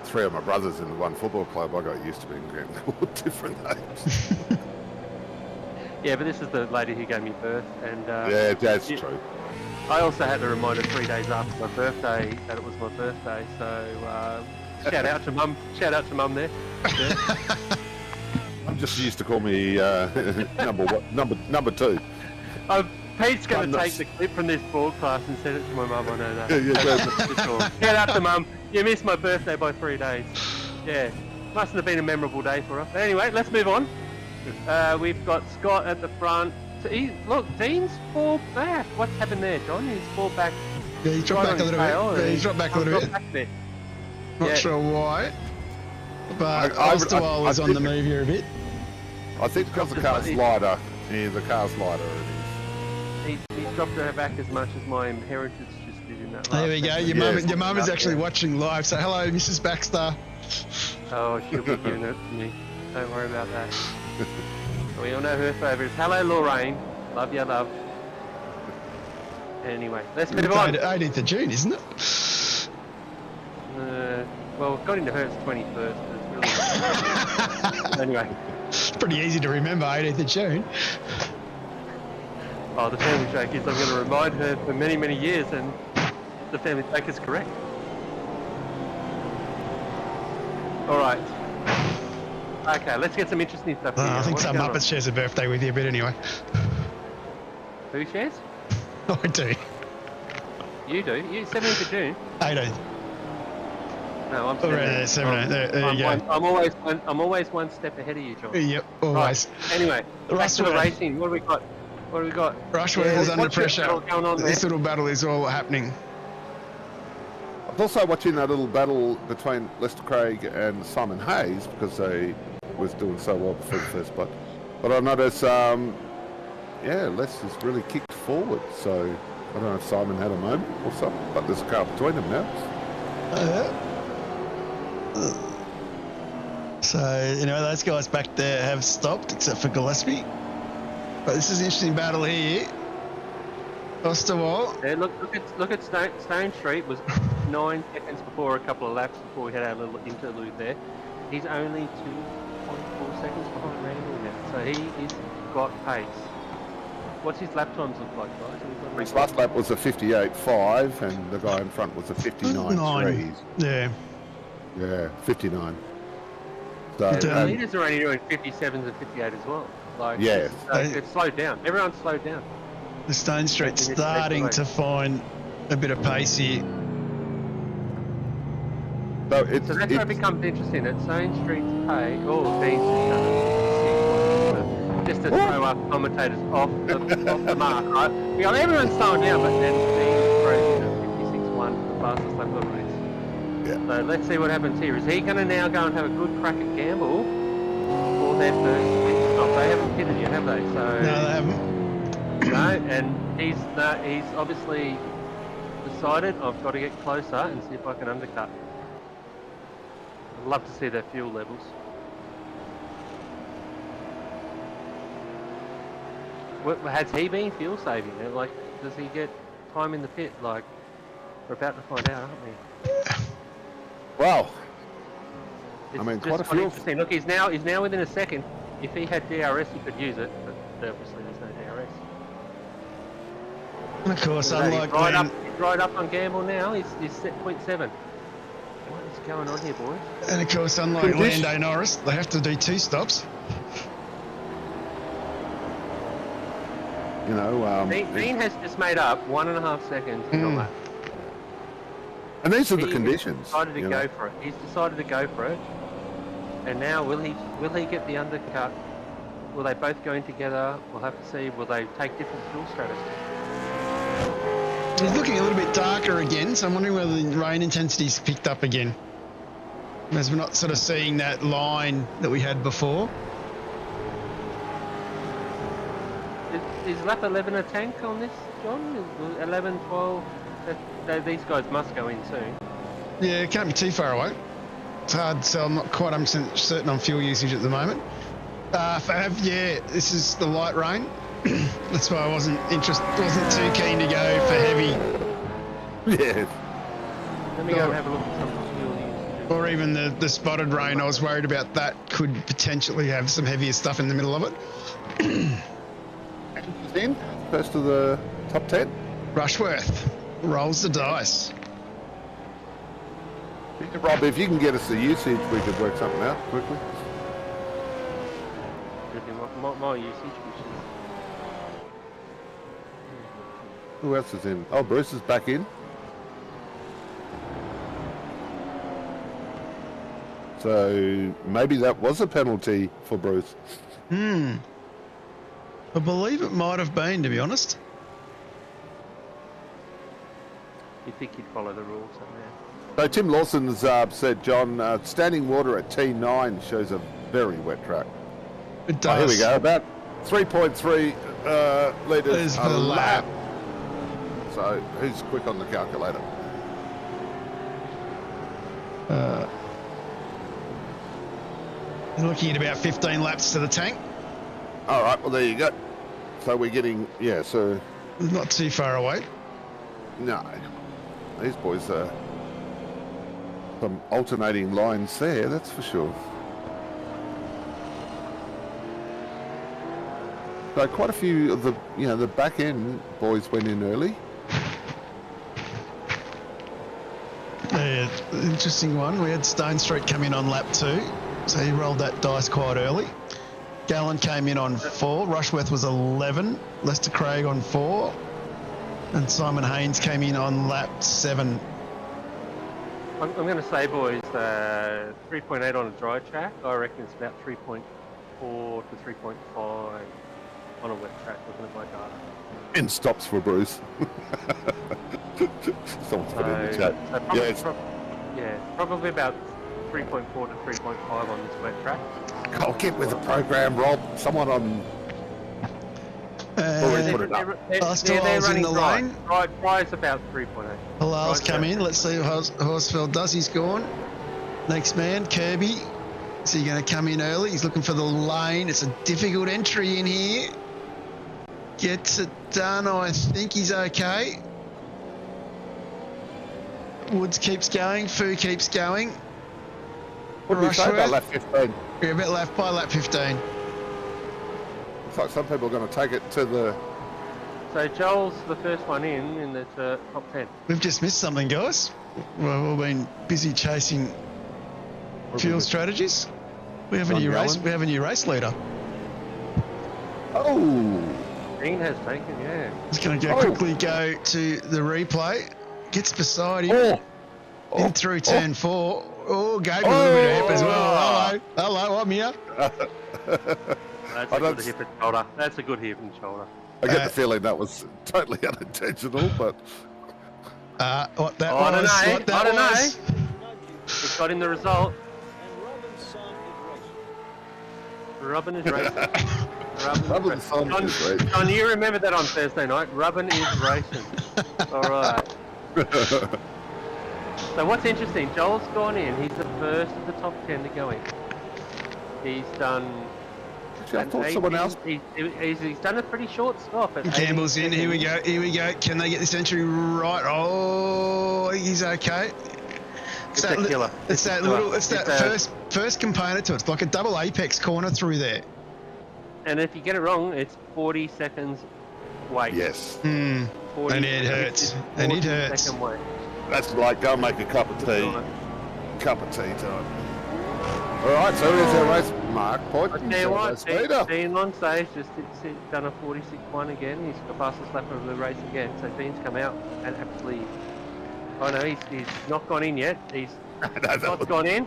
3 of my brothers in the one football club. I got used to being called different names. yeah, but this is the lady who gave me birth, and Yeah, that's true. I also had to remind her 3 days after my birthday that it was my birthday. So shout out to mum. Shout out to mum there. Yeah. I'm just used to call me number 2. Pete's going to take the clip from this broadcast and send it to my mum. I know that. Yeah. Shout out to mum. You missed my birthday by 3 days. Yeah, mustn't have been a memorable day for her. But anyway, let's move on. We've got Scott at the front. So look, Dean's 4 back. What's happened there, John? He's 4 back. Yeah, he's dropped back a little bit. Yeah, he's dropped back a little bit. Not sure why. But Ostawal is on the move here a bit. I think because the car's lighter. Yeah, the car's lighter. He's dropped her back as much as my inheritance just did in that last There we go. Your mum is actually watching live. So hello, Mrs. Baxter. Oh, she'll be giving it to me. Don't worry about that. We all know her favourites. Hello, Lorraine. Love ya, love. Anyway, let's move on. 18th of June, isn't it? Well, according to her, it's 21st, but it's really... Anyway. It's pretty easy to remember, 18th of June. Oh, the family joke is I'm going to remind her for many, many years, and the family joke is correct. All right. Okay, let's get some interesting stuff here. I think some Muppet shares a birthday with you, but anyway. Who shares? I do. You do? You 17th of June? 18th. No, I'm 17th. 17th. There you go. I'm always one step ahead of you, John. Yep, always. Right. Anyway, back to the racing. What have we got? Rushworth is under pressure. Going on this little battle is all happening. I was also watching that little battle between Lester Craig and Simon Hayes because they was doing so well before the first spot. But I noticed, Lester's really kicked forward. So I don't know if Simon had a moment or something, but there's a car between them now. So, those guys back there have stopped, except for Gillespie. But this is an interesting battle here. Ostawal. Yeah, look at Stone Street was 9 seconds before a couple of laps before we had our little interlude there. He's only 2.4 seconds behind Randall now, so he's got pace. What's his lap times look like, guys? His last lap was a 58.5 and the guy in front was a 59.3. Yeah. Yeah, 59. So, the leaders are only doing 57s and 58 as well. Like, yeah. It's slowed down. Everyone's slowed down. The Stone Street's starting to find a bit of pace here. So that's where it becomes interesting. At Stone Street's pace, just to throw up commentators off the mark, right? We got everyone slowing down, but then Dean's crazy, 56.1, the fastest lap of the race. Yeah. So let's see what happens here. Is he going to now go and have a good crack at Gamble for their first pit stop? They haven't pitted yet, have they? So no, they haven't. No, and he's obviously decided I've got to get closer and see if I can undercut. I'd love to see their fuel levels. Has he been fuel saving? Like, does he get time in the pit? Like, we're about to find out, aren't we? Wow. It's quite a few. Interesting. Look, he's now within a second. If he had DRS, he could use it, but obviously there's no DRS. And of course, unlike he's right up on Gamble now. He's set 0.7. What is going on here, boys? And of course, unlike Lando Norris, they have to do 2 stops. Dean has just made up 1.5 seconds on that. And these are the conditions. Decided to go for it. He's decided to go for it. And now, will he get the undercut? Will they both go in together? We'll have to see. Will they take different fuel strategies? It's looking a little bit darker again, so I'm wondering whether the rain intensity's picked up again. As we're not sort of seeing that line that we had before. Is lap 11 a tank on this, John? Is 11, 12? These guys must go in soon. Yeah, it can't be too far away. It's hard, so I'm not quite 100% certain on fuel usage at the moment. Fav, yeah, this is the light rain. That's why I wasn't too keen to go for heavy. Yeah. Let me go and have a look at some fuel usage. Or even the spotted rain. I was worried about that could potentially have some heavier stuff in the middle of it. In, first of the top 10. Rushworth rolls the dice. Yeah, Rob, if you can get us the usage, we could work something out quickly. My usage, which is... Who else is in? Oh, Bruce is back in. So maybe that was a penalty for Bruce. I believe it might have been, to be honest. You'd think he'd follow the rules on there. So Tim Lawson's said, John, standing water at T9 shows a very wet track. It Oh, here does. we go, about 3.3 litres Per lap. So who's quick on the calculator? Looking at about 15 laps to the tank. All right, well, there you go. So we're getting, yeah, so, Not too far away. no. These boys are some alternating lines there, that's for sure. So quite a few of the, the back end boys went in early. Yeah, interesting one. We had Stone Street come in on lap 2, so he rolled that dice quite early. Gallen came in on 4, Rushworth was 11, Lester Craig on 4, and Simon Haynes came in on lap 7. I'm going to say, boys, 3.8 on a dry track. I reckon it's about 3.4 to 3.5 on a wet track, looking at my data. And stops for Bruce. Someone's put it in the chat. So probably, Yeah, it's, probably about 3.4 to 3.5 on this wet track. I'll get with the program, Rob. Someone on... already put it up. Horsfield's in the lane. Dry's about 3.8. Halal's come in. Let's see what Horsfield does. He's gone. Next man, Kirby. Is he going to come in early? He's looking for the lane. It's a difficult entry in here. Gets it done. I think he's okay. Woods keeps going. Fu keeps going. What did we say about lap 15? We're about left by lap 15. Looks like some people are going to take it to the... So Joel's the first one in the top 10. We've just missed something, guys. Well, we've been busy chasing fuel strategies. We have a new race. We have a new race leader. Oh! Dean has taken, yeah. He's going to quickly go to the replay. Gets beside him. In through turn 4. Oh, gave him a little bit of hip as well. Hello, I'm here. That's a good hip and shoulder. That's a good hip and shoulder. I get the feeling that was totally unintentional, but... What that I don't was. know. What that I don't was. know. It got in the result. Robin is racing. Robin's son is racing. John, you remember that on Thursday night. Robin is racing. All right. So what's interesting, Joel's gone in. He's the first of the top 10 to go in. He's done... Actually, I thought someone else... He's done a pretty short stop. At Campbell's in. Here we go. Here we go. Can they get this entry right? Oh, he's okay. It's a killer. It's that little. It's that first component to it. It's like a double apex corner through there. And if you get it wrong, it's 40 seconds wait. Yes. 40, and it hurts. And it hurts. Second wait. That's like, go make a cup of tea. Cup of tea time. All right, so here's our race. Mark Point. I tell you what, Dean on stage just done a 46.1 again. He's the fastest lap of the race again. So Dean's come out and absolutely... Oh no, he's not gone in yet. Scott's gone in.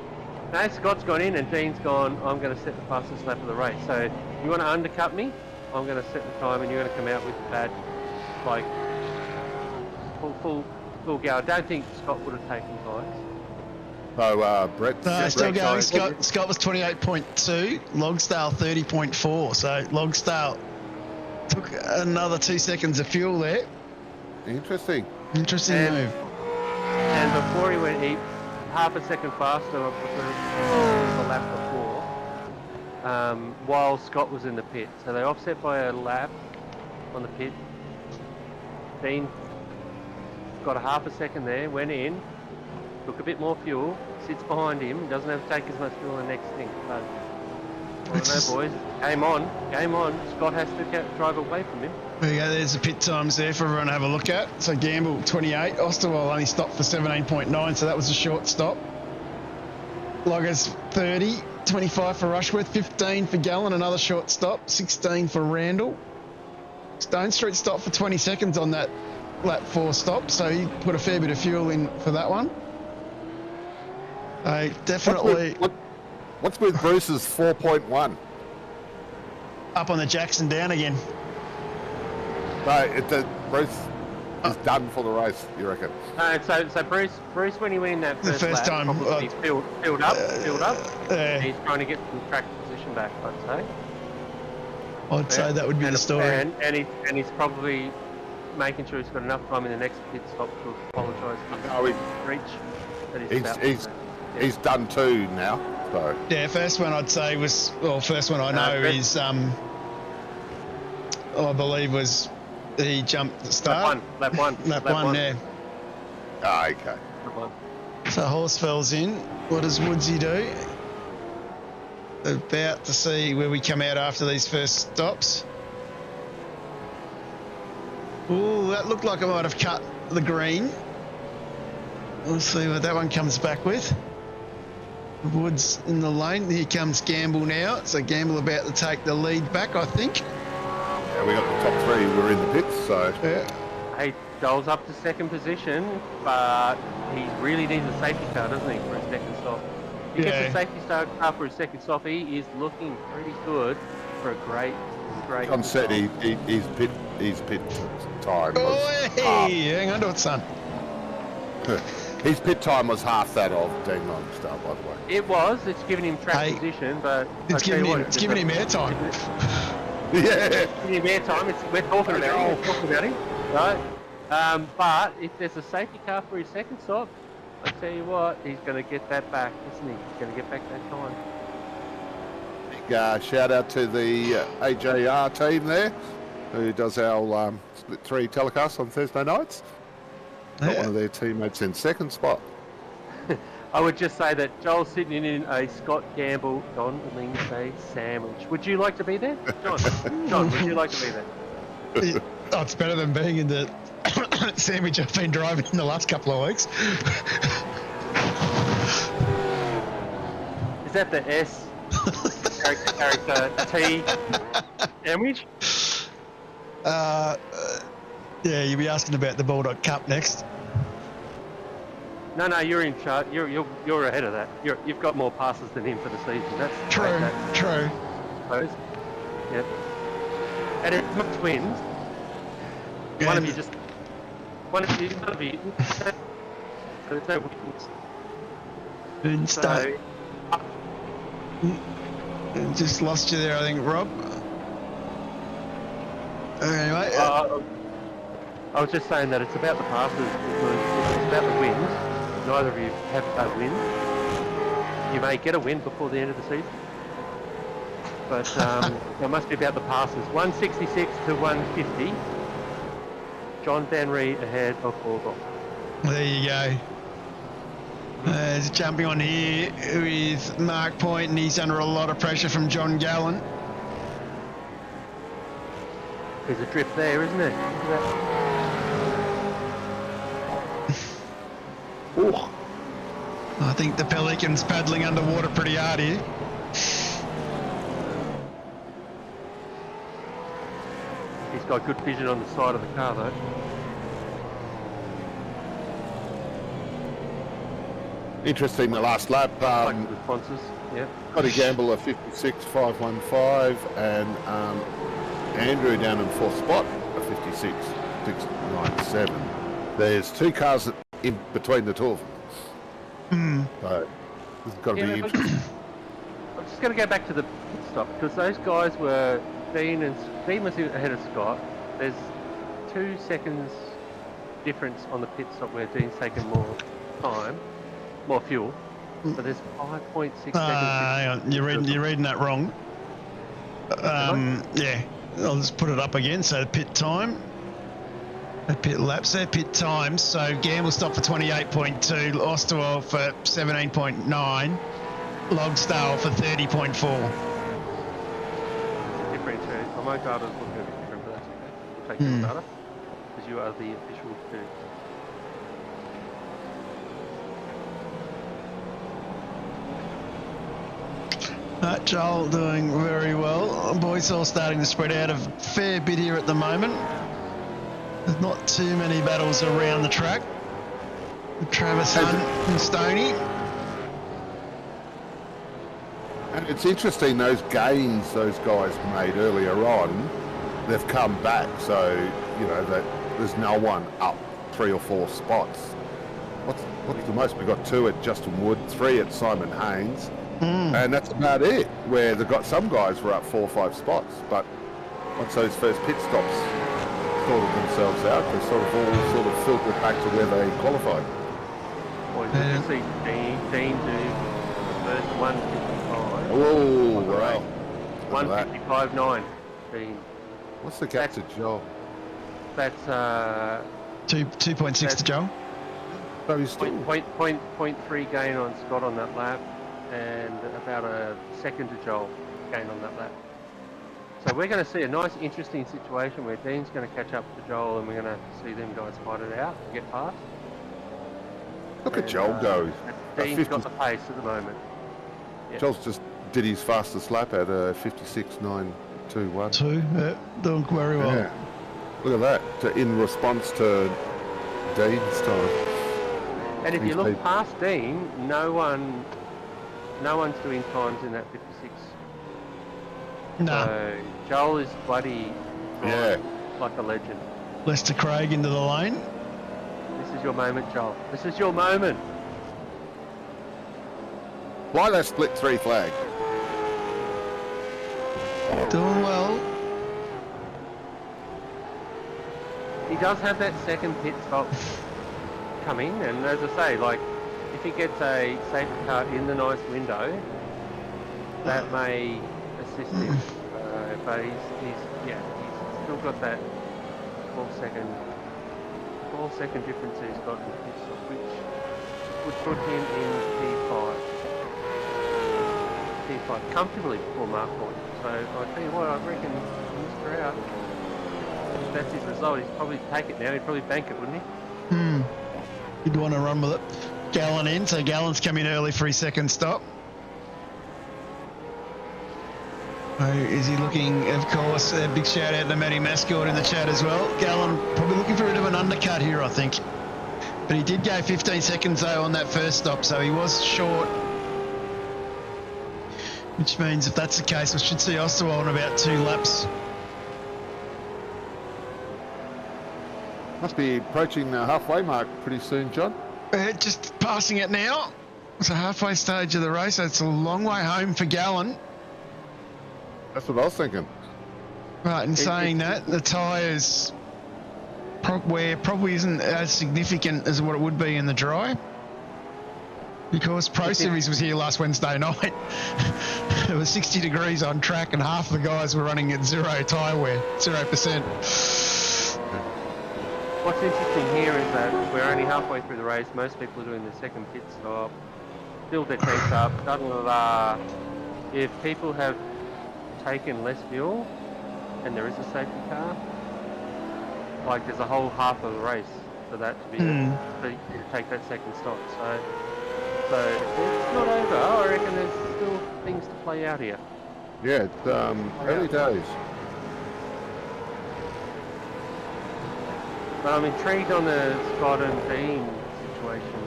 No, Scott's gone in and Dean's gone, I'm going to set the fastest lap of the race. So you want to undercut me? I'm going to set the time and you're going to come out with bad, like, full go. I don't think Scott would have taken tyres. So, Brett. No, still going. Brett- Scott was 28.2, Logsdale 30.4. So Logsdale took another 2 seconds of fuel there. Interesting. Interesting And- move. And before he went, he half a second faster the lap before, while Scott was in the pit. So they offset by a lap on the pit. Dean got a half a second there, went in, took a bit more fuel, sits behind him, doesn't have to take as much fuel in the next thing. But I don't know, boys. Game on. Scott has to drive away from him. There you go. There's the pit times there for everyone to have a look at. So Gamble 28, Osterwell only stopped for 17.9, so that was a short stop. Loggers 30, 25 for Rushworth, 15 for Gallen, another short stop, 16 for Randall. Stone Street stopped for 20 seconds on that lap 4 stop, so he put a fair bit of fuel in for that one. Definitely What's with Bruce's 4.1? up on the Jackson down again. No, Bruce is done for the race, you reckon? So Bruce, when he went in that The first first lap, time, probably filled up. He's trying to get some track position back, I'd say that would be the story. And he's probably making sure he's got enough time in the next pit stop to apologise for the reach that he's about to make. He's done 2 now, so. Yeah, first one I'd say was, first one I know is, I believe was he jumped the start. Lap one. Lap one, yeah. Ah, okay. Lap one. So Horsfell's in. What does Woodsy do? About to see where we come out after these first stops. Ooh, that looked like I might have cut the green. We'll see what that one comes back with. Woods in the lane. Here comes Gamble now. So Gamble about to take the lead back, I think. Yeah, we got the top 3. We're in the pits, so. Yeah. Hey, Joel's up to second position, but he really needs a safety car, doesn't he, for his second stop? If he gets a safety car for his second stop, he is looking pretty good for a great. John said his pit time was Oh, hey, hang on to it, son. His pit time was half that of Dean Longstar, by the way. It was. It's giving him track position, but It's giving him airtime. Yeah. Giving him airtime. We're talking about him, right? But if there's a safety car for his second stop, I tell you what, he's going to get that back, isn't he? He's going to get back that time. Big shout out to the AJR team there, who does our split 3 telecasts on Thursday nights. Got one of their teammates in second spot. I would just say that Joel's sitting in a Scott Gamble Don Lindsay sandwich. Would you like to be there? John, would you like to be there? Oh, it's better than being in the sandwich I've been driving in the last couple of weeks. Is that the S character T sandwich? Yeah, you'll be asking about the Bulldog Cup next. No, you're in charge. You're ahead of that. You've got more passes than him for the season. That's True. Suppose. Yep. And it's not twins. One of you. So there's no wins. And start. Just lost you there, I think, Rob. Anyway. I was just saying that it's about the passes because if it's about the wins, neither of you have a win. You may get a win before the end of the season, but it must be about the passes. 166 to 150. John Van Reed ahead of Borgel. There you go. Jumping on here with Mark Point, and he's under a lot of pressure from John Gallen. There's a drift there, isn't there? I think the Pelican's paddling underwater pretty hard here. He's got good vision on the side of the car though. Interesting, the last lap. Responses, yeah. Got a gamble of 56.515 and Andrew down in 4th spot, a 56.697. There's 2 cars in between the 2 of them. So this has got to be interesting. I'm just going to go back to the pit stop because those guys were Dean was ahead of Scott. There's 2 seconds difference on the pit stop where Dean's taken more time, more fuel. So there's 5.6 seconds. Hang on. You're reading that wrong. Yeah, I'll just put it up again. So pit time, pit laps there, pit times. So Gamble stopped for 28.2, Osterwald for 17.9, Logstall for 30.4. Differentiate. My data's looking a bit different, but that's okay. We'll take your data because you are the official too. Joel doing very well. Boys all starting to spread out a fair bit here at the moment. There's not too many battles around the track. Travis Hunt and Stoney. And it's interesting, those gains those guys made earlier on, they've come back. So, you know, that there's no one up 3 or 4 spots. What's the most? We've got 2 at Justin Wood, 3 at Simon Haynes. And that's about it, where they've got some guys were up 4 or 5 spots, but once those first pit stops sorted themselves out, they sort of filtered back to where they qualified. Well, you can see Dean do the first 155. Oh, wow. 155.9. Dean. What's the gap to Joel? That's 2.6 to Joel. So he's still... 0.3 gain on Scott on that lap. And about a second to Joel gain on that lap. So we're going to see a nice interesting situation where Dean's going to catch up to Joel and we're going to see them guys fight it out and get past. Look at Joel go. Dean's got the pace at the moment. Yeah. Joel's just did his fastest lap at 56.921. 2, doing very well. Yeah. Look at that, in response to Dean's time. And if you look past Dean, no one's doing times in that 56. No. So Joel is bloody like a legend. Lester Craig into the lane. This is your moment, Joel. This is your moment. Why that split 3 flag? Doing well. He does have that second pit stop coming, and as I say, like, if he gets a safety car in the nice window, that may assist him. But he's still got that 12 second difference he's got in the pit stop, which would put him in P5 comfortably before Mark Point. So I tell you what, I reckon Mr. Out, if that's his result, he'd probably take it now. He'd probably bank it, wouldn't he? You'd want to run with it. Gallon in, so Gallon's coming early for his second stop. Is he looking, of course, a big shout out to Matty Mascott in the chat as well. Gallon probably looking for a bit of an undercut here, I think. But he did go 15 seconds though on that first stop, so he was short. Which means if that's the case, we should see Osterwald in about 2 laps. Must be approaching the halfway mark pretty soon, John. Just passing it now. It's a halfway stage of the race, so it's a long way home for Gallon. That's what I was thinking. Right, in saying that, the tyres probably isn't as significant as what it would be in the dry. Because Pro Series was here last Wednesday night. It was 60 degrees on track and half the guys were running at 0 tyre wear, 0%. What's interesting here is that we're only halfway through the race. Most people are doing the second pit stop, build their tanks up, If people have taken less fuel and there is a safety car, like there's a whole half of the race for that to be to take that second stop. So it's not over. I reckon there's still things to play out here. Yeah, it's early days. But I'm intrigued on the Scott and Dean situation.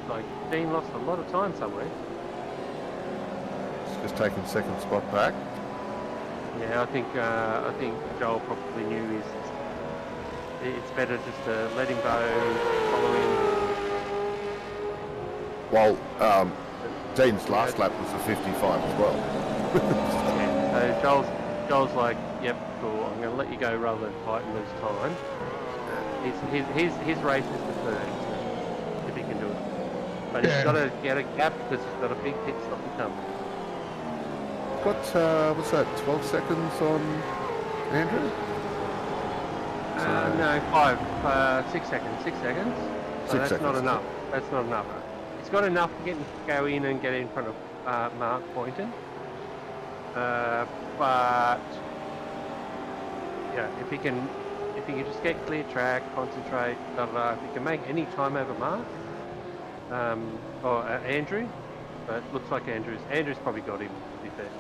Like Dean lost a lot of time somewhere. It's just taking second spot back. Yeah, I think Joel probably knew it's better just to let him go, follow him. Well, Dean's last lap was a 55 as well. Yeah, so Joel's like, yep, cool. I'm going to let you go rather than fight and lose time. His race is the third, so if he can do it. But he's got to get a gap because he's got a big pit stop to come. Got what's that? 12 seconds on Andrew. No, 6 seconds. 6 seconds. So that's not enough. That's not enough. He's got enough to go in and get in front of Mark Boynton. But yeah, if he can just get clear track, concentrate, if he can make any time over Mark or Andrew, but looks like Andrew's probably got him. To be fair.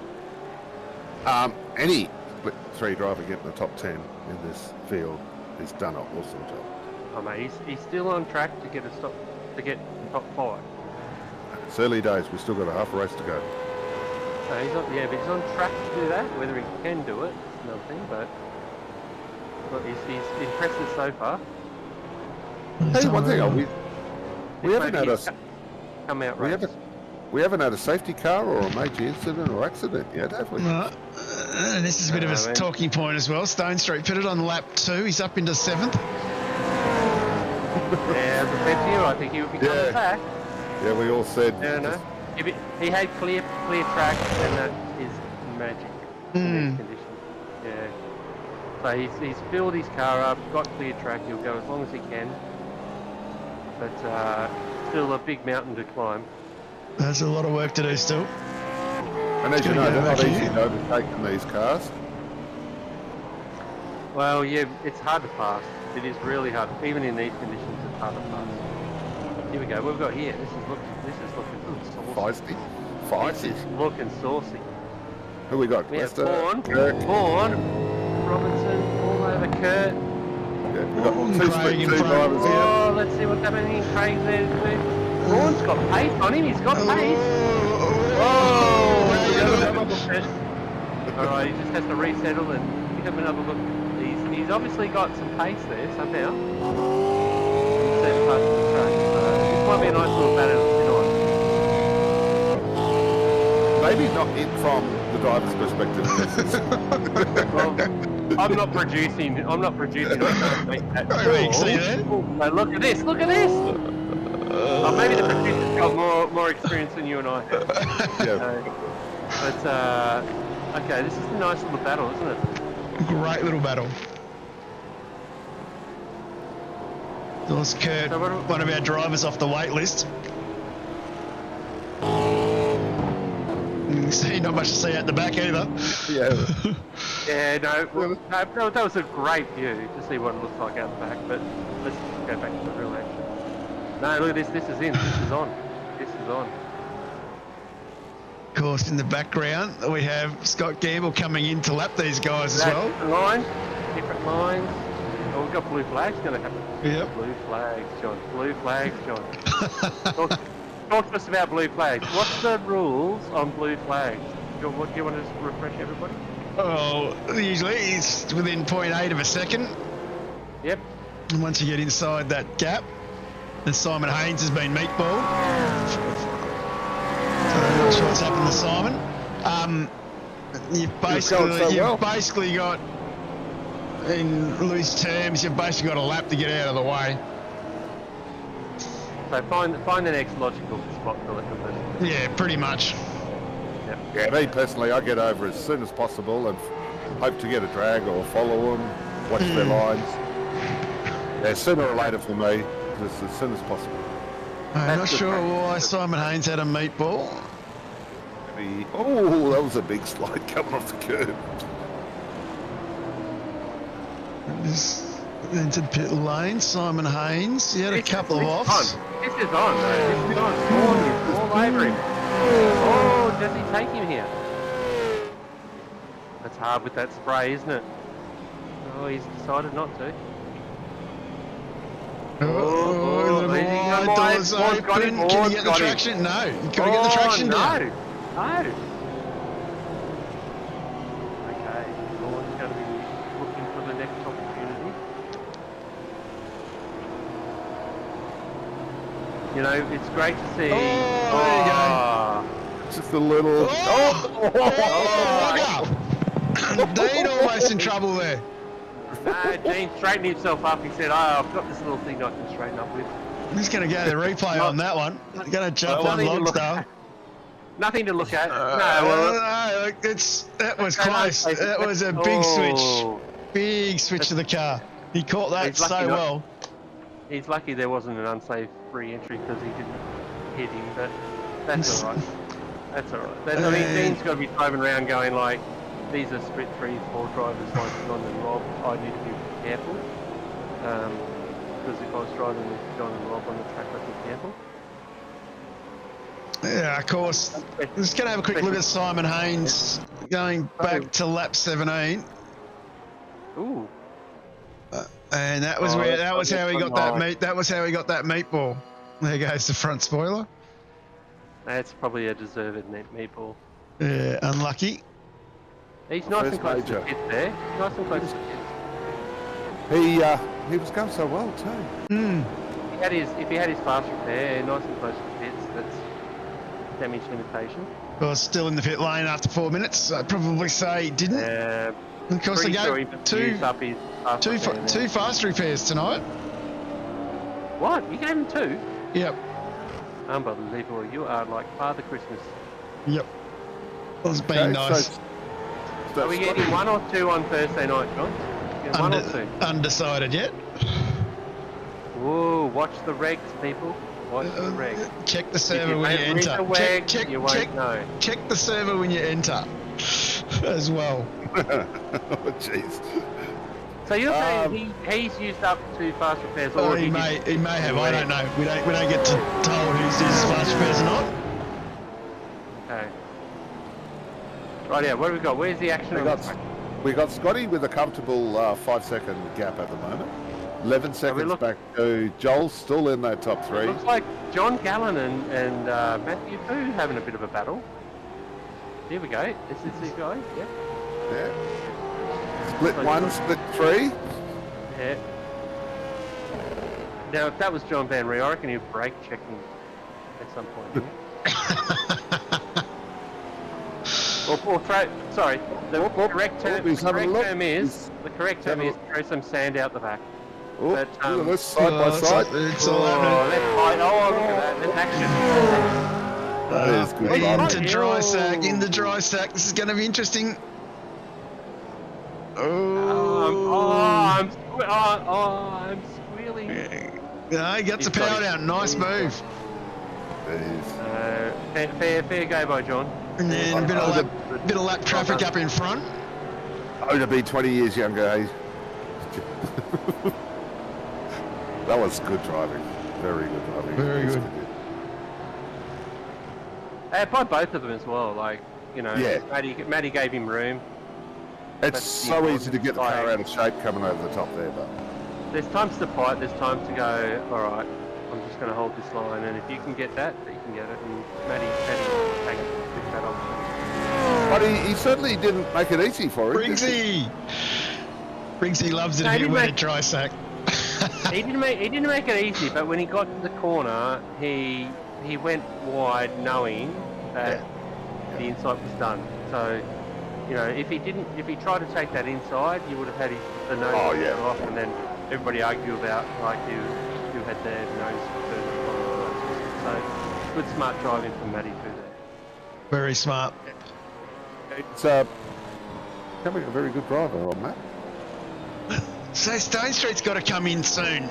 Any split 3 driver getting the top 10 in this field has done an awesome job. Oh mate, he's still on track to get top 5. It's early days. We've still got a half a race to go. But he's on track to do that. Whether he can do it, is another thing. But he's impressive so far. Hey, one thing, we haven't had come out race. We haven't had a safety car or a major incident or accident yet, have we? No. And this is a bit of a talking point as well. Stone Street pitted on lap 2. He's up into 7th. Yeah, as I said to you, I think he would be coming back. Yeah, we all said. Yeah, no. If he had clear track, then that is magic in these conditions. Yeah. So he's filled his car up, got clear track. He'll go as long as he can. But still a big mountain to climb. There's a lot of work to do still. And as you know, they're not easy to overtake in these cars. Well, yeah, it's hard to pass. It is really hard. Even in these conditions, it's hard to pass. Here we go. What we've got here. This is looking saucy. Feisty. This is looking saucy. Who we got? We have Lester, Vaughan, Robinson, all over Kurt. Yeah, we've got two drivers here. Oh, let's see what's happening in Craig's there too. Vaughan's got pace on him. He's got pace. Oh! Alright, he just has to resettle and pick up another look. He's obviously got some pace there somehow. This might be a nice little battle to sit on. Maybe not it from the driver's perspective. Well, I'm not producing. I can't make that call. See that? No, look at this. Maybe the producer's got more experience than you and I have. Yeah. But okay, this is a nice little battle, isn't it? Great little battle. There's Kurt, one of our drivers off the wait list. See, not much to see out the back either. Yeah. Yeah, no, that was a great view to see what it looks like out the back, but let's go back to the real action. No, look at this. This is on. Of course, in the background, we have Scott Gamble coming in to lap these guys as well. Different lines. Oh, we've got blue flags going to happen. Yep. Blue flags, John. Talk to us about blue flags. What's the rules on blue flags? Do you want to just refresh everybody? Oh, usually it's within 0.8 of a second. Yep. And once you get inside that gap, and Simon Haynes has been meatballed. So I'm not sure what's happened to Simon. You've basically got, in loose terms, you've basically got a lap to get out of the way. So find the next logical spot to let them. Yeah, pretty much. Yep. Yeah, me personally, I get over as soon as possible and hope to get a drag or follow them, watch their lines. Yeah, sooner or later for me, just as soon as possible. I'm not sure why Simon Haynes had a meatball. Maybe, oh, that was a big slide coming off the curb. Into the pit lane, Simon Haynes. He had a couple of offs. This is on. All over him. Oh, does he take him here? That's hard with that spray, isn't it? Oh, he's decided not to. Doors open. Can you get the traction? No. You've got to get the traction down. No. Okay, Vaughan's going to be looking for the next opportunity. You know, it's great to see. Oh, there you go. Just a little. Dean almost in trouble there. No, Gene straightened himself up. He said, "Oh, I've got this little thing I can straighten up with." I'm just going to go to the replay on that one. I'm going to jump on Nothing to look Logsdale. at. Nothing to look at. No, that was close. That was a big switch. Big switch to the car. He caught that so well. He's lucky there wasn't an unsafe re-entry because he didn't hit him, but that's all right. That's all right. I mean, Dean's got to be driving around going like, these are split 3-4 drivers like John and Rob. I need to be careful. Because if I was driving with John and Rob on the track, I'd be careful. Yeah, of course. I'm just going to have a quick look at Simon Haynes going back to lap 17. Ooh. And that was how he got that meat. That was how he got that meatball. There goes the front spoiler. That's probably a deserved meatball. Yeah, unlucky. He's nice and close to the pit there. Nice and close to the pit. He was going so well too. If he had his fast repair, nice and close to the pits, that's damage limitation. Well, still in the pit lane after 4 minutes. I'd probably say he didn't. Of course, they gave two fast repairs tonight. What? You gave him 2? Yep. Unbelievable. You are like Father Christmas. Yep. That was being nice. Are we getting 1 or 2 on Thursday night, John? 1 or 2? Undecided yet. Whoa, watch the regs, people. Watch the regs. Check the server when you enter. Check the server when you enter as well. Oh, jeez. So you're saying he's used up 2 fast repairs? Or he may have. I don't know. We don't get told who's used fast repairs or not. Okay. Right, yeah. What have we got? Where's the action? We got Scotty with a comfortable 5-second gap at the moment. 11 seconds back to Joel, still in that top 3. Looks like John Gallen and Matthew Pooh having a bit of a battle. Here we go. This is the guy. Yep. Yeah. Split 1, split 3. Yeah. Now, if that was John Van Ree, I reckon he'd brake check him at some point. or throw. Sorry. The correct term is throw some sand out the back. But, look at this side by side. It's all happening. Look at that. That's action. That is good. Into dry sack. This is going to be interesting. I'm squealing. No, he gets the power down. Nice move. Fair go by John. And then a bit of lap traffic up in front. Oh, to be 20 years younger, eh? That was good driving. Very good driving. Very good. By both of them as well. Like, you know, yeah. Matty gave him room. It's so easy to get the car out of shape coming over the top there, but there's times to fight. There's times to go, all right, I'm just going to hold this line, and if you can get that, you can get it. And Matty picked that up. But he certainly didn't make it easy for him. Briggsy loves it if you win a dry sack. He didn't make it easy, but when he got to the corner, he went wide, knowing that the inside was done. So, you know, if he tried to take that inside, you would have had the nose off, and then everybody argue about like who had their nose first. So, good smart driving from Matty too there. Very smart. It's becoming a very good driver on that. So Stone Street's got to come in soon.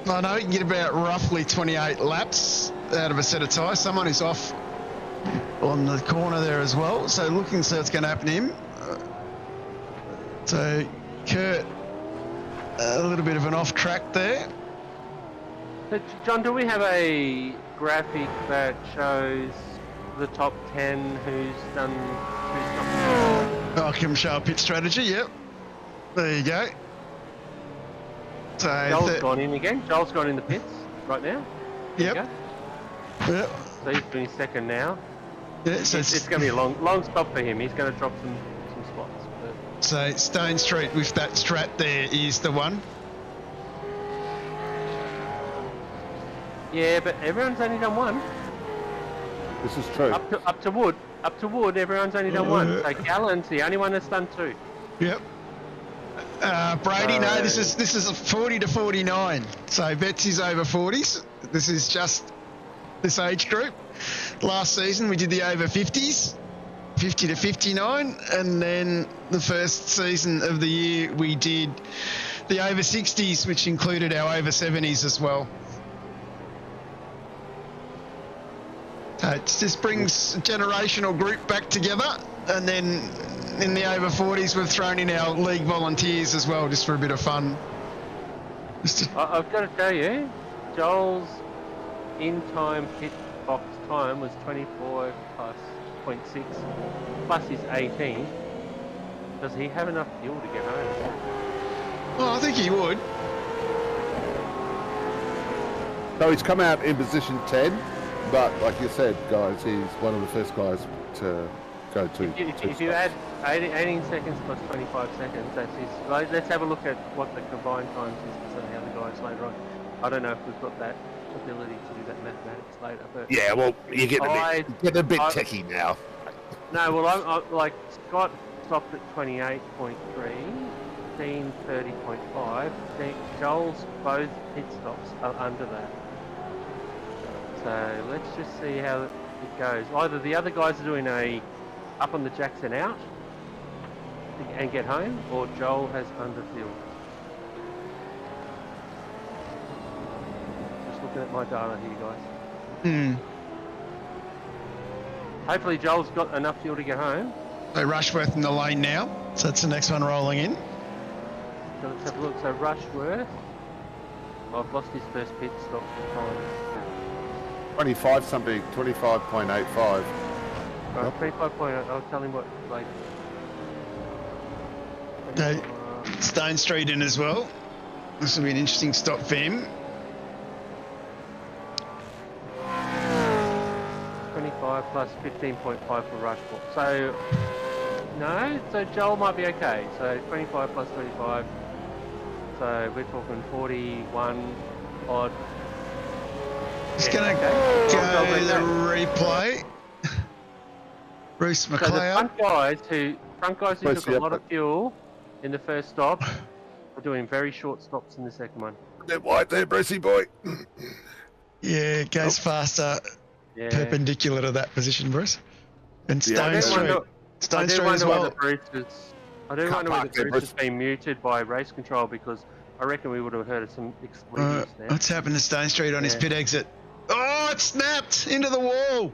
I know he can get about roughly 28 laps out of a set of tyres. Someone is off on the corner there as well. So looking to see what's going to happen to him. So Kurt, a little bit of an off track there. So John, do we have a graphic that shows the top 10 who's done 2 stops? I can show a pit strategy, yep. There you go. So Joel's gone in again. Joel's gone in the pits right now. Yep. Yep. So he's doing second now. Yeah, so it's going to be a long stop for him. He's going to drop some spots. But... So Stone Street with that strat there is the one. Yeah, but everyone's only done one. This is true. Up to Wood, everyone's only done one. So Gallen's the only one that's done 2. Yep. Brady, no, this is a 40 to 49. So Betsy's over 40s. This is just this age group. Last season we did the over 50s, 50 to 59, and then the first season of the year we did the over 60s, which included our over 70s as well. It just brings a generational group back together, and then in the over 40s we've thrown in our league volunteers as well, just for a bit of fun. I've got to tell you, Joel's in-time pit box time was 24 plus 0.6 plus his 18. Does he have enough fuel to get home? Well, I think he would. So he's come out in position 10, but like you said, guys, he's one of the first guys to go to. If you add 18 seconds plus 25 seconds, that's his. Let's have a look at what the combined times is for some of the other guys later on. I don't know if we've got that ability to do that mathematics later, but Yeah, well, you get a bit techie now. no, well, I'm like Scott stopped at 28.3, Dean 30.5. Joel's both pit stops are under that. So let's just see how it goes. Either the other guys are doing a up on the jacks and out and get home, or Joel has underfuel. Just looking at my data here, guys. Hopefully Joel's got enough fuel to get home. So Rushworth in the lane now. So that's the next one rolling in. So let's have a look. So Rushworth, I've lost his first pit stop time. 25 something, 25.85. Right, 25.8. I'll tell him what, like. Stone Street in as well. This will be an interesting stop for him. 25 plus 15.5 for Rushworth. So, no, so Joel might be okay. So 25 plus 25. So we're talking 41 odd. He's going to go the replay. Bruce So the McLeod. front guys who took a lot of fuel in the first stop are doing very short stops in the second one. They're wide there, Brucey boy. Yeah, it goes faster Yeah. perpendicular to that position, Bruce. And Yeah, Stone Street as well. I do wonder whether Bruce has been muted by race control, because I reckon we would have heard some expletives there. What's happened to Stone Street on his pit exit? Oh, it snapped into the wall.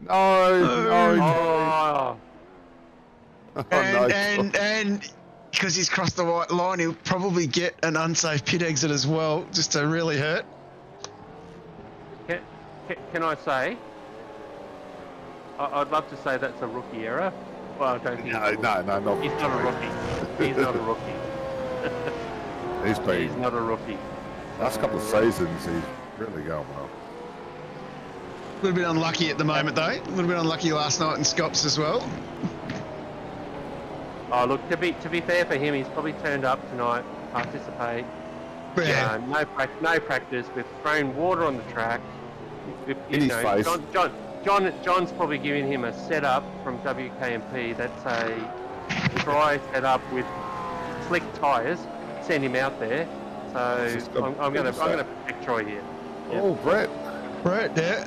No. And because he's crossed the white line, he'll probably get an unsafe pit exit as well, just to really hurt. Can I say? I'd love to say that's a rookie error, but I don't think. No, not. He's not a rookie. He's not a rookie. He's not a rookie. Last couple of seasons, he's really going well. A little bit unlucky at the moment, though. A little bit unlucky last night in Scops as well. Oh, look, to be fair for him, he's probably turned up tonight, participate. Yeah. No practice. We've thrown water on the track. In his face. John's probably giving him a setup from WKMP. That's a dry setup with slick tyres. Send him out there. So I'm going to protect Troy here. Yep. Oh, Brett, yeah.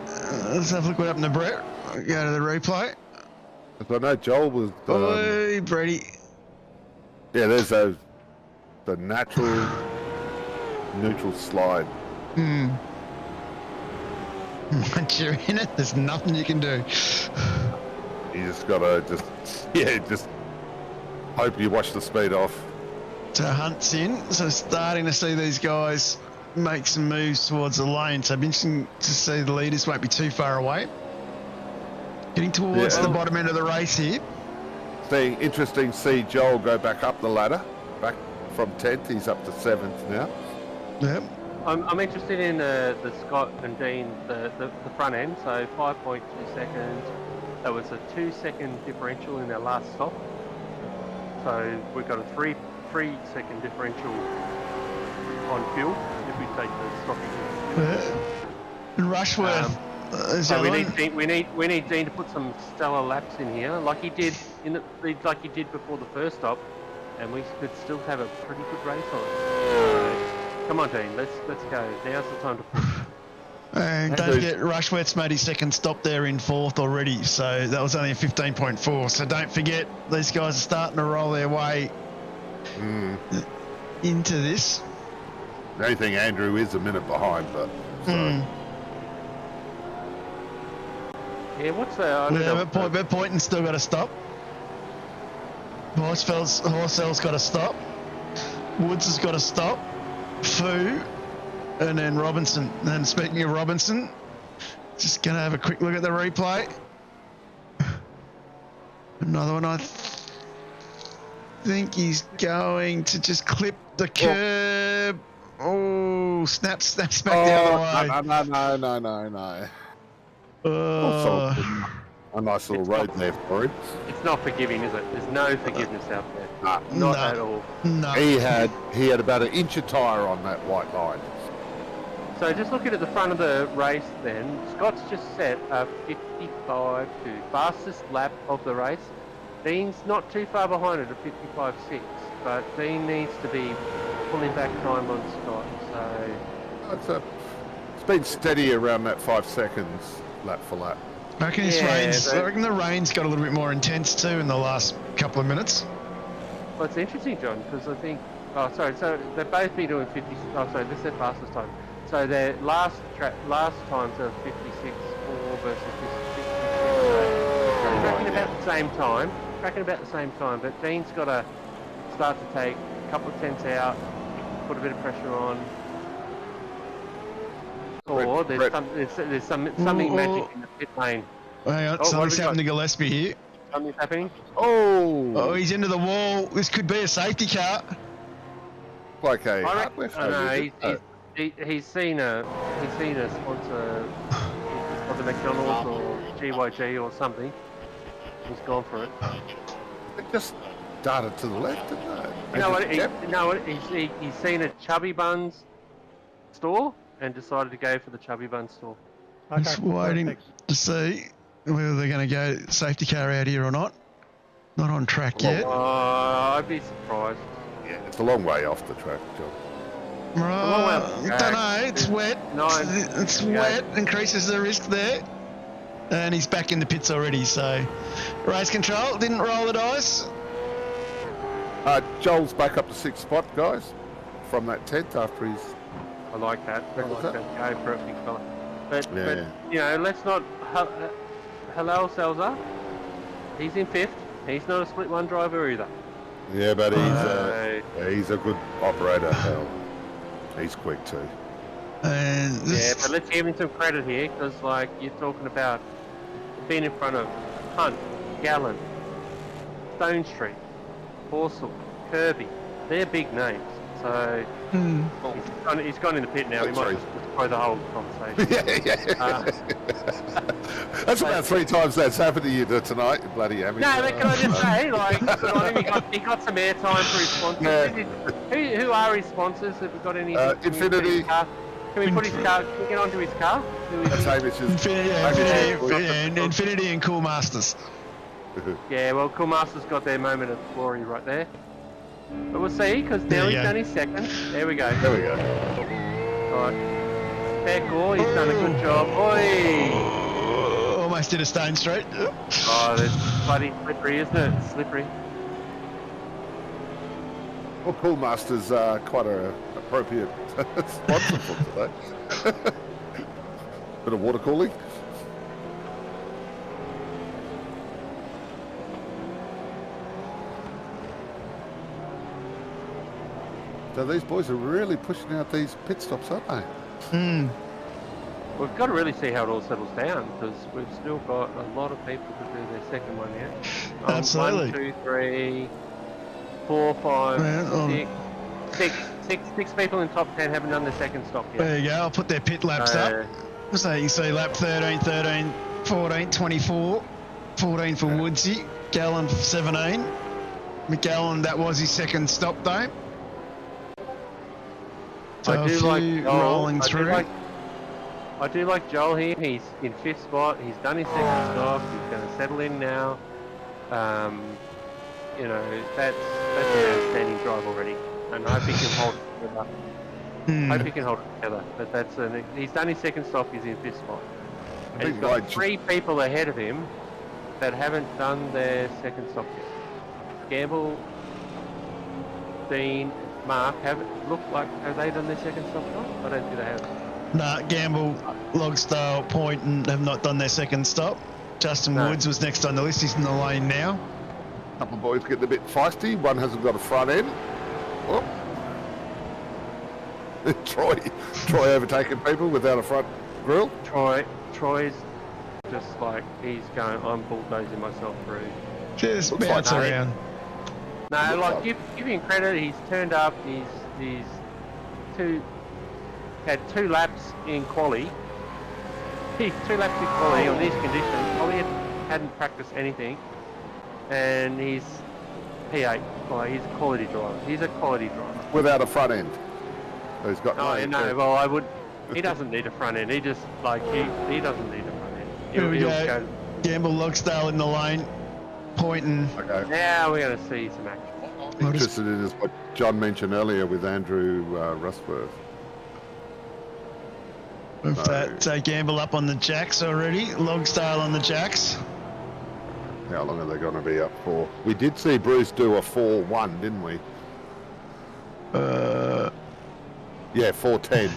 Let's have a look what happened to Brett. Go to the replay. I know Joel was. Oi, Brady. Yeah, there's the natural neutral slide. Once you're in it, there's nothing you can do. You just gotta just hope you watch the speed off. So Hunt's in. So starting to see these guys make some moves towards the lane. So it'll be interesting to see the leaders won't be too far away. Getting towards the bottom end of the race here. Interesting to see Joel go back up the ladder, back from 10th. He's up to 7th now. Yep. I'm interested in the Scott and Dean, the front end. So 5.2 seconds. That was a 2-second differential in their last stop. So we've got a 3-second differential on fuel if we take the stopping. And Rushworth. Is the So other one. we need Dean to put some stellar laps in here, like he did like he did before the first stop, and we could still have a pretty good race on it. So, come on, Dean, let's go. Now's the time to push. And don't forget, Rushworth's made his second stop there in 4th already, so that was only a 15.4. So don't forget, these guys are starting to roll their way into this. The only thing, Andrew is a minute behind, but... So. Yeah, what's the... I don't know. But Poynton's still got to stop. Horsell's got to stop. Woods has got to stop. Fu. And then Robinson. And speaking of Robinson, just going to have a quick look at the replay. Another one, I think he's going to just clip the curb. Oh, snaps back the other way. No. Oh. A nice little road there for him. It's not forgiving, is it? There's no forgiveness out there. Not at all. No. He had about an inch of tyre on that white line. So just looking at the front of the race then, Scott's just set a 55.2, fastest lap of the race. Dean's not too far behind it at 55.6, but Dean needs to be pulling back time on Scott, so... It's been steady around that 5 seconds, lap for lap. I reckon I reckon the rain's got a little bit more intense too in the last couple of minutes. Well, it's interesting, John, because I think... Oh, sorry, so they've both been doing 50... Oh, sorry, this is their fastest time. So their last times are 56.4 versus 56. So tracking about the same time, but Dean's got to start to take a couple of tenths out, put a bit of pressure on. Or there's something magic in the pit lane. Hang on, something's happened to Gillespie here. Something's happening? Oh, he's into the wall. This could be a safety car. Like a he's seen a sponsor of the McDonald's or GYG or something. He's gone for it. It just darted to the left, didn't it? You know what? He's seen a Chubby Buns store and decided to go for the Chubby Buns store. Just waiting to see whether they're going to go safety car out here or not. Not on track yet. I'd be surprised. Yeah, it's a long way off the track, John. Right, don't know, it's wet. It's wet, increases the risk there. And he's back in the pits already, so... Race control, didn't roll the dice. Joel's back up to 6th spot, guys, from that 10th after he's... I like that. Go for it, big fella. But you know, let's not Halal Selza. He's in 5th. He's not a split one driver either. Yeah, but he's a good operator. He's quick too. But let's give him some credit here, because like you're talking about being in front of Hunt, Gallen, Stone Street, Horsell, Kirby. They're big names. So he's gone in the pit now. We might just destroy the whole conversation. That's about 3 times that's happened to you tonight, you bloody amateur. No, but can I just say, like, he got some airtime for his sponsors. Yeah. Who are his sponsors? Have we got any? Infinity. Can we put his car? Can we get onto his car? Infinity and Cool Masters. Yeah, well, Cool Masters got their moment of glory right there. But we'll see, because now he's done his second. There we go. Alright. Fair call, he's done a good job. Oi! Almost did a Stone Street. Oh, that's bloody slippery, isn't it? Slippery. Well, Cool Masters are quite an appropriate sponsor for today. Bit of water cooling. So these boys are really pushing out these pit stops, aren't they? We've got to really see how it all settles down, because we've still got a lot of people to do their second one yet. Absolutely. 1, 2, 3, 4, 5, 6 people in top 10 haven't done their second stop yet. There you go. I'll put their pit laps up. So you can see lap 13, 13, 14, 24, 14 for Woodsy, Gallen 17. McGallen, that was his second stop though. So I do like rolling through. I do like Joel here. He's in 5th spot. He's done his 2nd stop. He's going to settle in now. You know, that's an outstanding drive already, and I hope he can hold it together. I hope he can hold it together. But he's done his 2nd stop. He's in 5th spot, and he's got 3 people ahead of him that haven't done their 2nd stop yet. Gamble, Dean, Mark have they done their 2nd stop? No, I don't think they have. Nah, Gamble, Logstyle, Point, and have not done their 2nd stop. Justin Woods was next on the list. He's in the lane now. A couple of boys getting a bit feisty. One hasn't got a front end. Oh. Troy overtaking people without a front grille. Troy's just like he's going. I'm bulldozing myself through. Just bounce around. No, like give him credit. He's turned up. He's had 2 laps in quali. He's 2 laps in quali on these conditions. Probably hadn't practiced anything, and he's P8. Like he's a quality driver. He's a quality driver Without a front end. So he's got no. Well, I would. He doesn't need a front end. He just like he doesn't need a front end. Here we go. Gamble, Logstyle in the lane. Pointing. Okay. Now we're going to see some action. I'm interested in is what John mentioned earlier with Andrew Rustworth. With that Gamble up on the jacks already. Logstyle on the jacks. How long are they going to be up for? We did see Bruce do a 4-1, didn't we? Yeah, 4-10.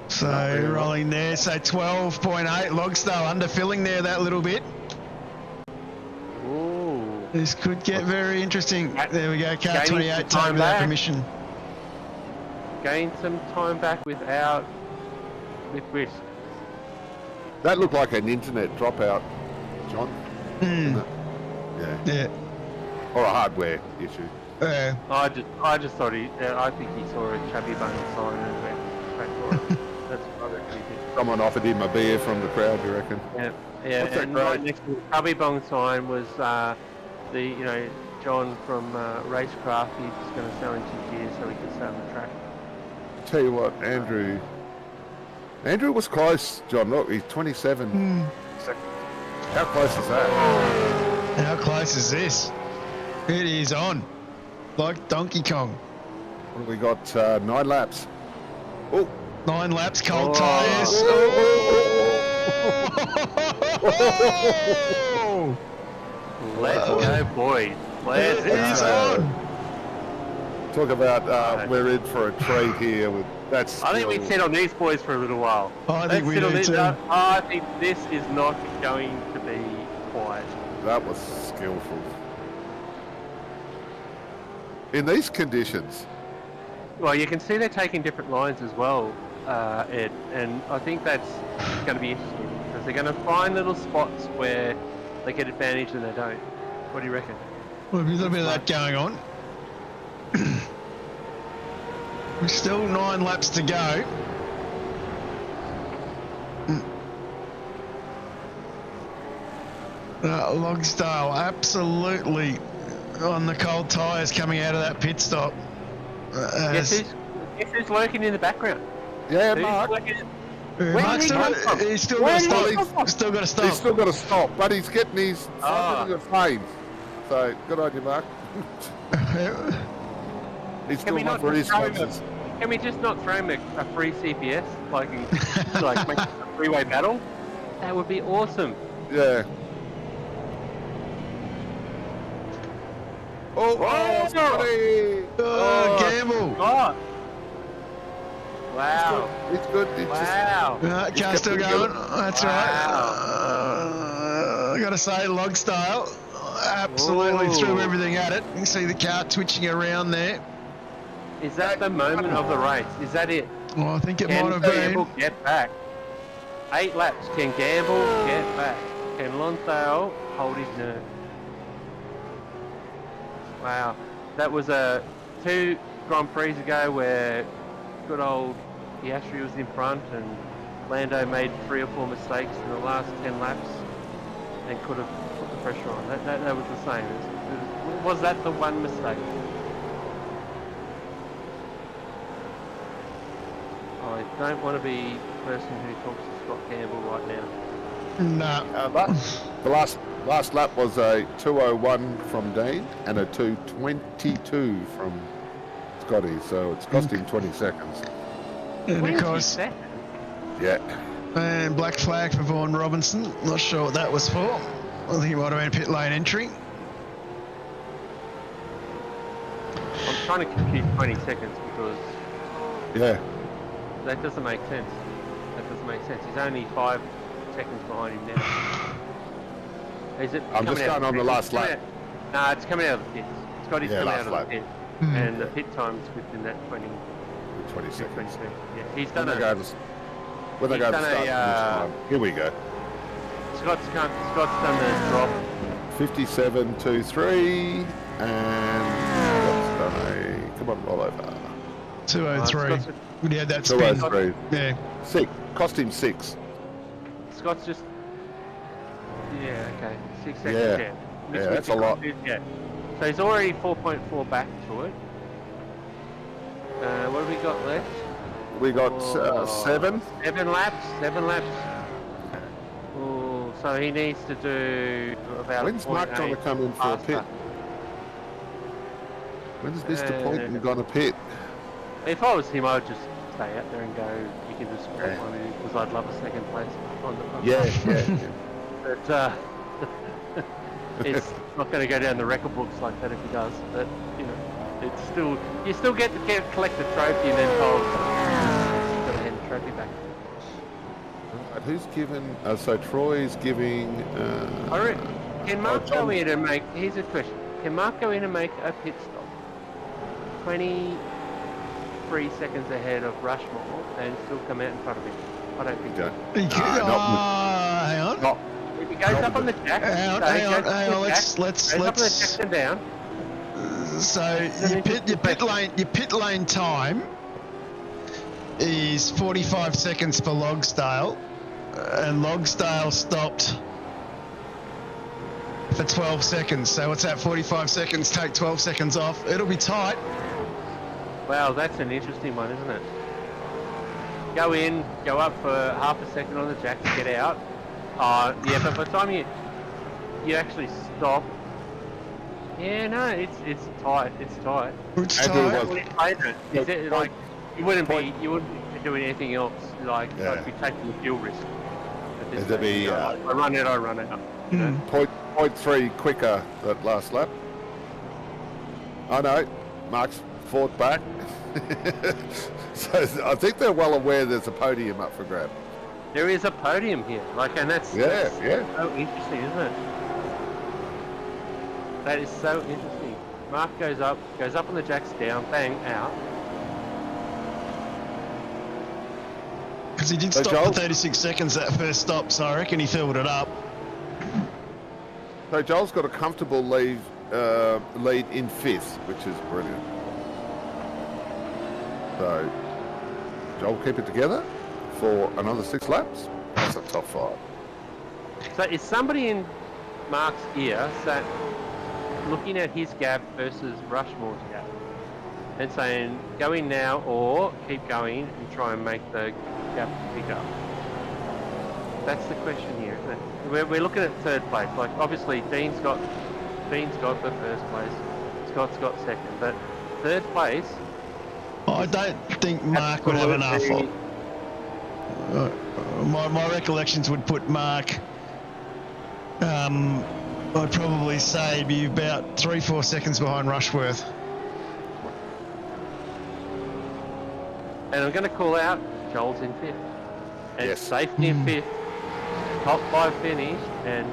So rolling there. So 12.8. Logstyle underfilling there that little bit. Ooh. This could get very interesting. There we go. Car 28 time without permission. Gain some time back with risk. That looked like an internet dropout, John. Yeah. Or a hardware issue. Yeah. I just thought I think he saw a chubby bone sign and went straight for it. That's what I reckon he did. Someone offered him a beer from the crowd, you reckon? Yeah. What's that And crowd? right next to the chubby bone sign was John from RaceKraft. He's going to sell him some gear so he can stay on the track. Tell you what, Andrew was close, John. Look, he's 27 seconds. How close is that? How close is this? It is on. Like Donkey Kong. What have we got? 9 laps. Oh. 9 laps, cold tyres. Oh! Let's go, boys. Let's It is on. Talk about we're in for a treat here. That's. I think we'd sit on these boys for a little while. I think we do too. I think this is not going to be quiet. That was skillful. In these conditions. Well, you can see they're taking different lines as well, Ed, and I think that's going to be interesting because they're going to find little spots where they get advantage and they don't. What do you reckon? Well, there's a little bit of that going on. There's still 9 laps to go. Logstyle absolutely on the cold tyres coming out of that pit stop. Guess who's lurking in the background? Yeah, Who's Mark. Mark's he's still got to stop. Still got to stop. He's still got to stop, but he's getting his flames. So good on you, Mark. He's still not for his sponsors. Can we just not throw him a free CPS, like make a three-way battle? That would be awesome. Yeah. Scotty! Gamble! God. Wow. He's good. Wow. Car's still going. That's right. I got to say, Logstyle absolutely threw everything at it. You can see the car twitching around there. Is that the moment of the race? Is that it? Well, I think it Can might have been. Gamble get back? 8 laps. Can Gamble get back? Can Lonsdale hold his nerve? Wow. That was 2 Grand Prix ago where good old Piastri was in front and Lando made 3 or 4 mistakes in the last 10 laps and could have put the pressure on. That was the same. Was that the one mistake? I don't want to be the person who talks to Scott Campbell right now. No. But the last lap was a 2:01 from Dean and a 2:22 from Scotty, so it's cost him 20 seconds. And of 20 course, seconds? Yeah. and black flag for Vaughan Robinson. Not sure what that was for. I think it might have been pit lane entry. I'm trying to compute 20 seconds because Yeah. that doesn't make sense. That doesn't make sense. He's only 5 seconds behind him now. Is it? I'm just going on the last lap. Nah, it's coming out of the pits. Scotty's coming last out of lap. the pit, Hmm. and the pit time's within that 20 seconds. Yeah, he's When done they go to, when they he's go to done start a, finish time. Here we go. Scott's done the drop. 57.23 and Scott's done a, come on, roll over. 203. Scott's, When he had that spin. 2:03. Yeah. Cost him 6. Scott's just. Yeah, okay. 6 seconds, Yeah. yeah. Yeah, that's a lot. Yeah. So he's already 4.4 back to it. What have we got left? We got 7. 7 laps. 7 laps. Ooh, so he needs to do about. When's Mark going to come in for a pit? When's Mr. Poynton going to pit? If I was him, I'd just stay out there and go. You can just scrape one in because I'd love a second place on the. Yeah. But it's not going to go down the record books like that if he does. But you know, it's still you still get to collect the trophy and then told got to hand the trophy back. Right, who's given? So Troy's giving. Can Mark go in and make? Here's a question: can Mark go in and make a pit stop? 23 seconds ahead of Rushmore and still come out in front of him? I don't think so. He could, hang on. Not, If he goes up on the jack, Hang on. Let's. up on the jack and down. So your pit lane time is 45 seconds for Logsdale, and Logsdale stopped for 12 seconds. So what's that? 45 seconds. Take 12 seconds off. It'll be tight. Wow, that's an interesting one, isn't it? Go in, go up for half a second on the jack to get out. Yeah, but by the time you actually stop, yeah, no, it's tight. It's tight. It's Andrew tight. was- What are you playing it? Is it like you wouldn't be doing anything else? Like I'd be taking the fuel risk. At this It'd be, stage. I run out. Hmm. 0.3 quicker that last lap. I know, Mark's 4th back. So I think they're well aware there's a podium up for grab. There is a podium here, and that's Yeah. so interesting, isn't it? That is so interesting. Mark goes up on the jacks, down, bang, out. Because he did So stop Joel- for 36 seconds that first stop, so I reckon he filled it up. So Joel's got a comfortable lead in 5th, which is brilliant. So Joel keep it together for another 6 laps. That's a top 5. So is somebody in Mark's ear looking at his gap versus Rushmore's gap and saying go in now or keep going and try and make the gap bigger? That's the question here, isn't it? We're looking at 3rd place. Like obviously Dean's got the 1st place, Scott's got 2nd, but 3rd place. I don't think Mark would have enough. My recollections would put Mark, I'd probably say be about 3-4 seconds behind Rushworth. And I'm going to call out Joel's in 5th. And Yes. safety in 5th. Top 5 finish and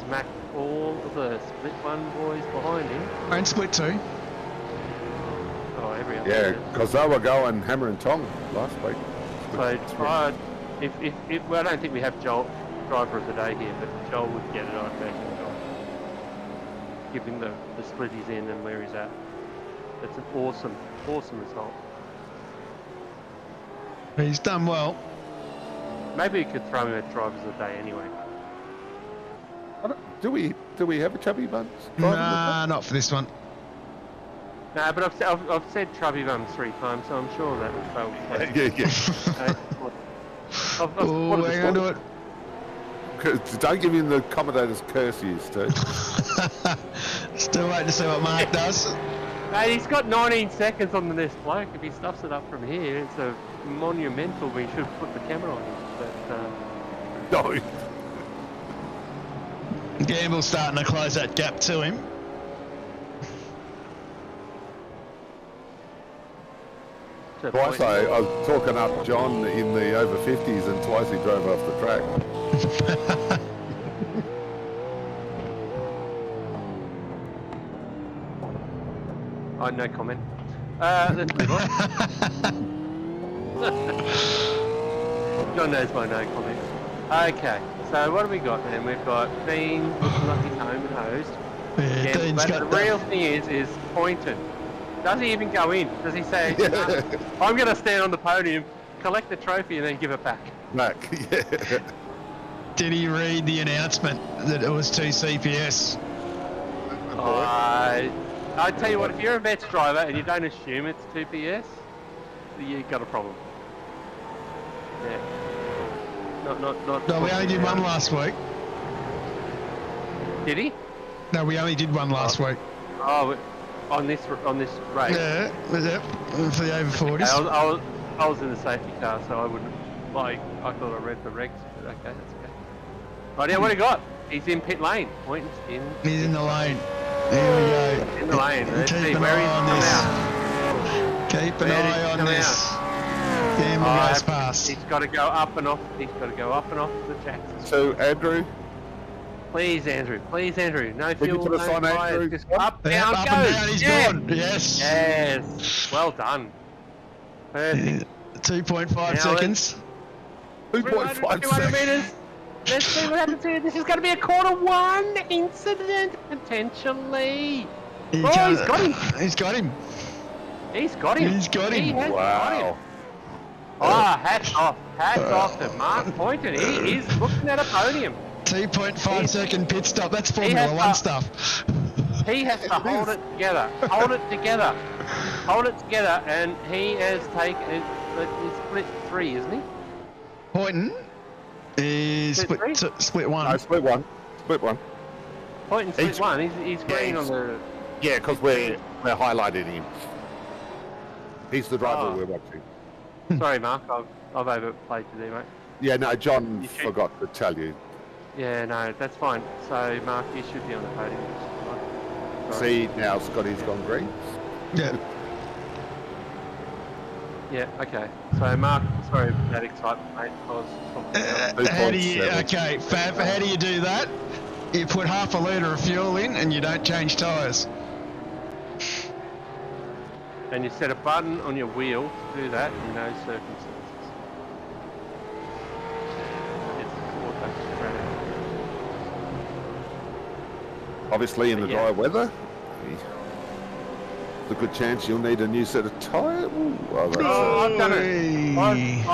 smack all of the split 1 boys behind him. And split 2. Oh, every other. Yeah, because they were going hammer and tong last week. So I don't think we have Joel driver of the day here, but Joel would get it, I imagine. Give him the split he's in and where he's at. That's an awesome result. He's done well. Maybe we could throw him at drivers of the day anyway. Do we have a chubby buns? Nah, not for this one. No, but I've said Trubby Bums 3 times, so I'm sure that they'll be Yeah. I've Oh, hang on to it. Don't give him the commentator's curse he used to. Still waiting to see what Mark does. Hey, he's got 19 seconds on the next bloke. If he stuffs it up from here, it's a monumental. We should put the camera on him. But No. Gamble's starting to close that gap to him. Twice I was talking up John in the over 50s and twice he drove off the track. Oh, no comment. Let's move on. John knows my no comment. Okay, so what have we got then? We've got Dean looking like he's home and hosed. Yeah, Dean's but got the real thing is Poynton. Does he even go in? Does he say, I'm going to stand on the podium, collect the trophy, and then give it back? Mac, yeah. Did he read the announcement that it was 2 CPS? I tell you what, if you're a Mets driver and you don't assume it's 2 PS, you've got a problem. Yeah. Not. No, we only did one last week. Did he? No, we only did one last week. Oh, on this race. Yeah, was it for the over 40s? Okay, I was in the safety car, so I wouldn't I thought I read the regs. But okay, that's okay. Right, yeah, what do you got? He's in pit lane. Pointing's in. He's in the lane. Here we go. In the lane. Let's see Keep an where eye he's on come this. out. Keep an Where did eye he on come this. Gamble goes past. He's got to go up and off. He's got to go up and off the jacks. So, Andrew, Please, Andrew. Please, Andrew. No Would you fuel, put us no on, tires. Andrew? Just up, Yep, down, up go. and down, he's Yeah. gone. Yes. Yes. Well done. Perfect. 2.5 Now seconds. 2.5 200 seconds. meters. Let's see what happens here. This is going to be a quarter 1 incident, potentially. He Oh, can't- he's got him. He's got him. He's got him. He's got him. He has got him. Wow. Oh, hats off. Hats off to Mark Poynton. He is looking at a podium. 2.5 second pit stop. That's Formula has 1 to- stuff. He has to hold it together. Hold it together. Hold it together, and he has taken it. He's split 3, isn't he? Poynton is Split three? split 1. No, split one. Split one. Poynton split Each- 1. He's green on the. Yeah, because we're highlighting him. He's the driver Oh. we're watching. Sorry, Mark. I've overplayed you there, mate. Yeah, no, John You should- forgot to tell you. Yeah, no, that's fine. So, Mark, you should be on the podium. Sorry. See, now Scotty's gone green. Yeah. Yeah, okay. So, Mark, sorry for that excitement, mate. I was talking about. How do you, 2.7. okay, Fab, how do you do that? You put half a litre of fuel in and you don't change tyres. And you set a button on your wheel to do that in those circumstances. It's auto-strategy. Obviously, in the Yeah. dry weather, there's a good chance you'll need a new set of tyre. Well, that's Oh, I've done it. Oi.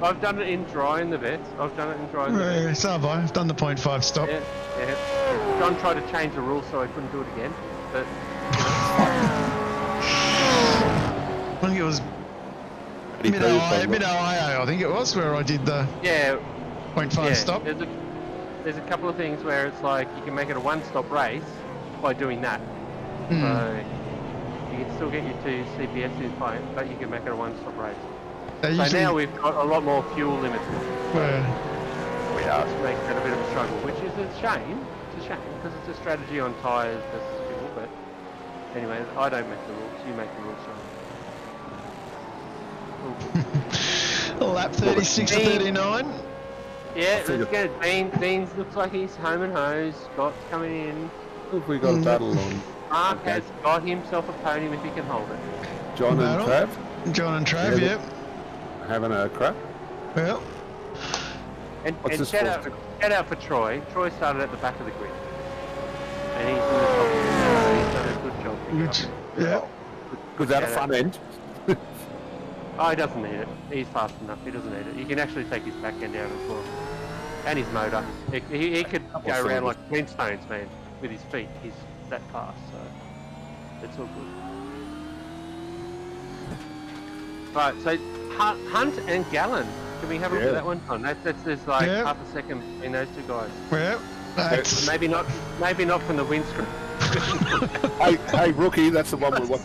I've done it in dry in the vets. I've done it in dry in the vets. So have I. I've done the 0.5 stop. Yeah, yeah. John tried to change the rules so I couldn't do it again, but I think it was mid-Ohio, I think it was, where I did the yeah, 0.5 yeah. stop. There's a couple of things where it's like you can make it a one-stop race by doing that. Hmm. So you can still get your 2 CPSs fine, but you can make it a one-stop race. So Usually, now we've got a lot more fuel limits. we are. Which makes it a bit of a struggle, which is a shame. It's a shame because it's a strategy on tyres versus fuel. But anyway, I don't make the rules. You make the rules, John. lap 36 to 39. Yeah, let's go. Dean's looks like he's home and hosed. Scott's coming in. Have we got a battle on Mark has got himself a podium if he can hold it. John and Battle? Trav John and Trav, Yeah, yep. having a crap? Well, And, What's and this shout for? out for Troy. Troy started at the back of the grid. And he's in the top. He's done a good job. which, yeah. Without a shout front out. end. Oh, he doesn't need it. He's fast enough. He doesn't need it. He can actually take his back end out as well. And his motor. He could go around like Flintstones, man, with his feet. He's that fast, so it's all good. Right, so Hunt and Gallen. Can we have a look at that one? Oh, there's like half a second between those two guys. Well, that's... Maybe not from the windscreen. hey, rookie, that's the one we want.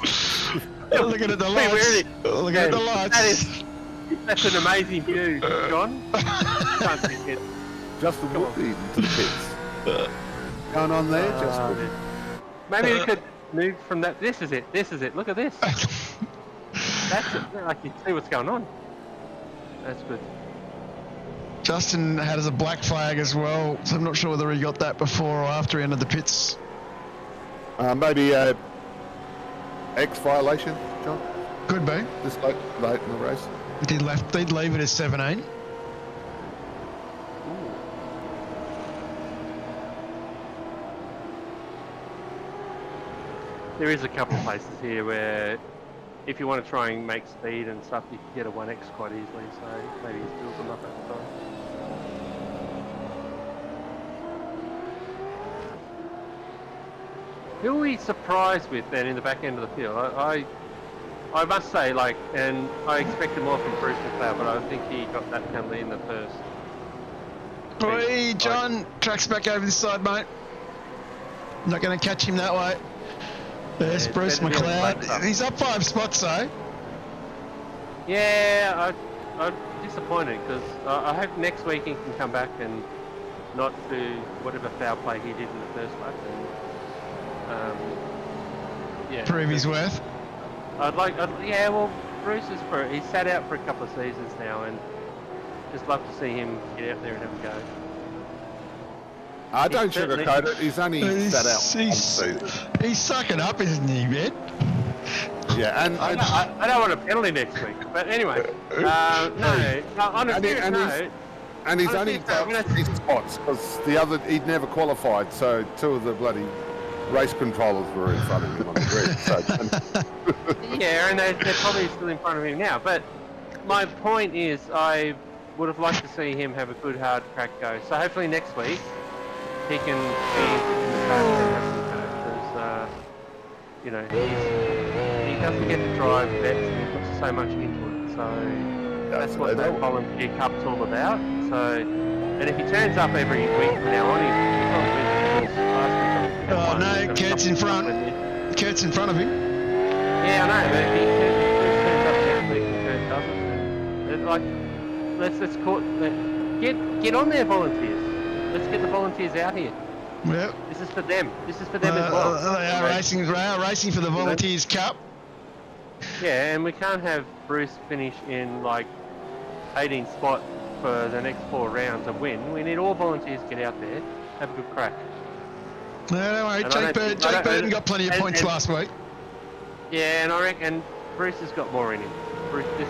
Looking at the lights. Looking at the lights. That's an amazing view, John. Can't see it. Just the rookie to the pits. Going on there, just maybe we could move from that. This is it. Look at this. That's it. I can see what's going on. That's good. Justin has a black flag as well, so I'm not sure whether he got that before or after he entered the pits. Maybe X violation, John? Could be. This late in the race. They'd leave it as 17. There is a couple of places here where if you want to try and make speed and stuff, you can get a 1X quite easily, so maybe he's built them up at the time. Who are we surprised with then in the back end of the field? I must say, like, and I expected more from Bruce McLeod, but I think he got that penalty in the first. Oi, John, track's back over this side, mate. Not going to catch him that way. There's Bruce McLeod. He's up 5 spots, though. Yeah, I'm disappointed because I hope next week he can come back and not do whatever foul play he did in the first lap. And, prove his worth. Well, Bruce he's sat out for a couple of seasons now, and just love to see him get out there and have a go. I don't sugarcoat it. He's only sat out one season. He's sucking up, isn't he, man? Yeah, and I don't want a penalty next week. But anyway, on a serious note. And he's only got 3 spots because he'd never qualified, so 2 of the bloody race controllers were in front of him on the grid. Yeah, and they're probably still in front of him now. But my point is, I would have liked to see him have a good hard crack go. So hopefully next week he can because he doesn't get to drive bets and he puts so much into it. So that's what that volunteer cup's all about. So, and if he turns up every week from now on, he's probably because last week. Oh no, Kurt's in front. Kurt's in front of him. Yeah, I know, but if he turns up next week and Kurt doesn't, get on there, volunteers. Let's get the volunteers out here. Yep. This is for them. This is for them as well. They are racing for the Volunteers Cup. Yeah, and we can't have Bruce finish in like 18th spot for the next 4 rounds and win. We need all volunteers to get out there, have a good crack. No, don't worry. Jake Burton got plenty of points last week. Yeah, and I reckon Bruce has got more in him. Bruce, this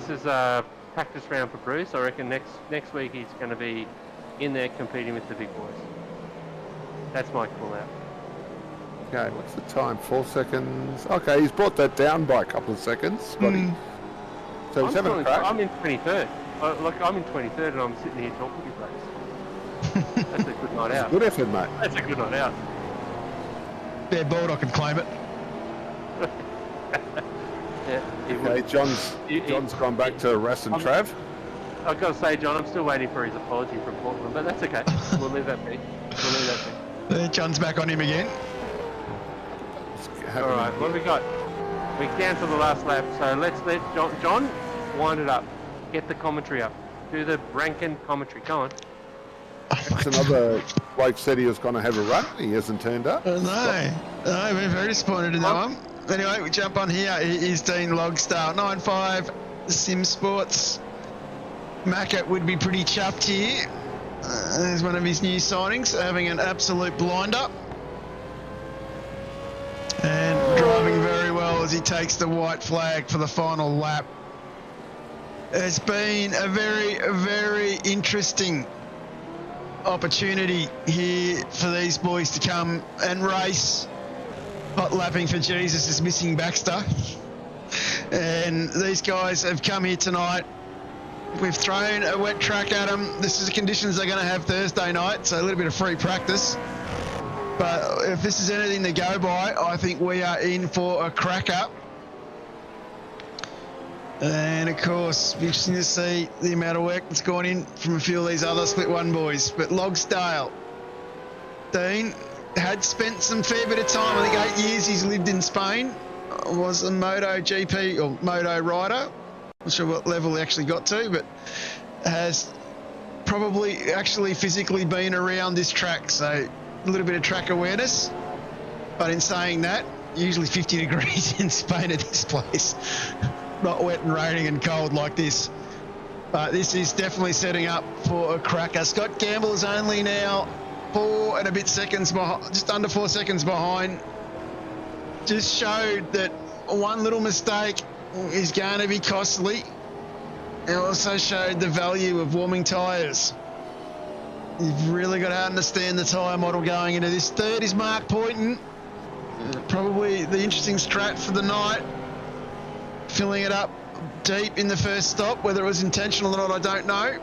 is a practice round for Bruce. I reckon next week he's going to be in there competing with the big boys. That's my call out. Okay, what's the time? 4 seconds. Okay, he's brought that down by a couple of seconds, Scotty. So he's having a crack. I'm in 23rd. I'm in 23rd and I'm sitting here talking to you guys. That's a good night out. Good effort, mate. That's a good night out. Yeah, Bulldog can claim it. Okay, John's gone back to Russ and Trav. I've got to say, John, I'm still waiting for his apology from Portland, but that's okay. We'll leave that be. John's back on him again. All right, what have we got? We're down to the last lap, so let's let John wind it up. Get the commentary up. Do the Rankin commentary. Go on. That's another bloke said he was going to have a run. He hasn't turned up. No, we're very disappointed in that one. Anyway, we jump on here. Here's Dean Logstar, 9.5 Sim Sports. Macca would be pretty chuffed here. There's one of his new signings, having an absolute blinder. And driving very well as he takes the white flag for the final lap. It's been a very, very interesting opportunity here for these boys to come and race. Hot lapping for Jesus is missing Baxter. And these guys have come here tonight. We've thrown a wet track at them. This is the conditions they're going to have Thursday night, so a little bit of free practice. But if this is anything to go by, I think we are in for a cracker. And of course, interesting to see the amount of work that's gone in from a few of these other Split 1 boys. But Logsdale, Dean had spent some fair bit of time. I think 8 years he's lived in Spain. Was a Moto GP or Moto rider. Not sure what level he actually got to, but has probably actually physically been around this track. So a little bit of track awareness. But in saying that, usually 50 degrees in Spain at this place. Not wet and raining and cold like this. But this is definitely setting up for a cracker. Scott Gamble is only now 4 and a bit seconds behind, just under 4 seconds behind. Just showed that one little mistake is going to be costly. It also showed the value of warming tyres. You've really got to understand the tyre model going into this. Third is Mark Poynton. Probably the interesting strat for the night. Filling it up deep in the first stop, whether it was intentional or not, I don't know.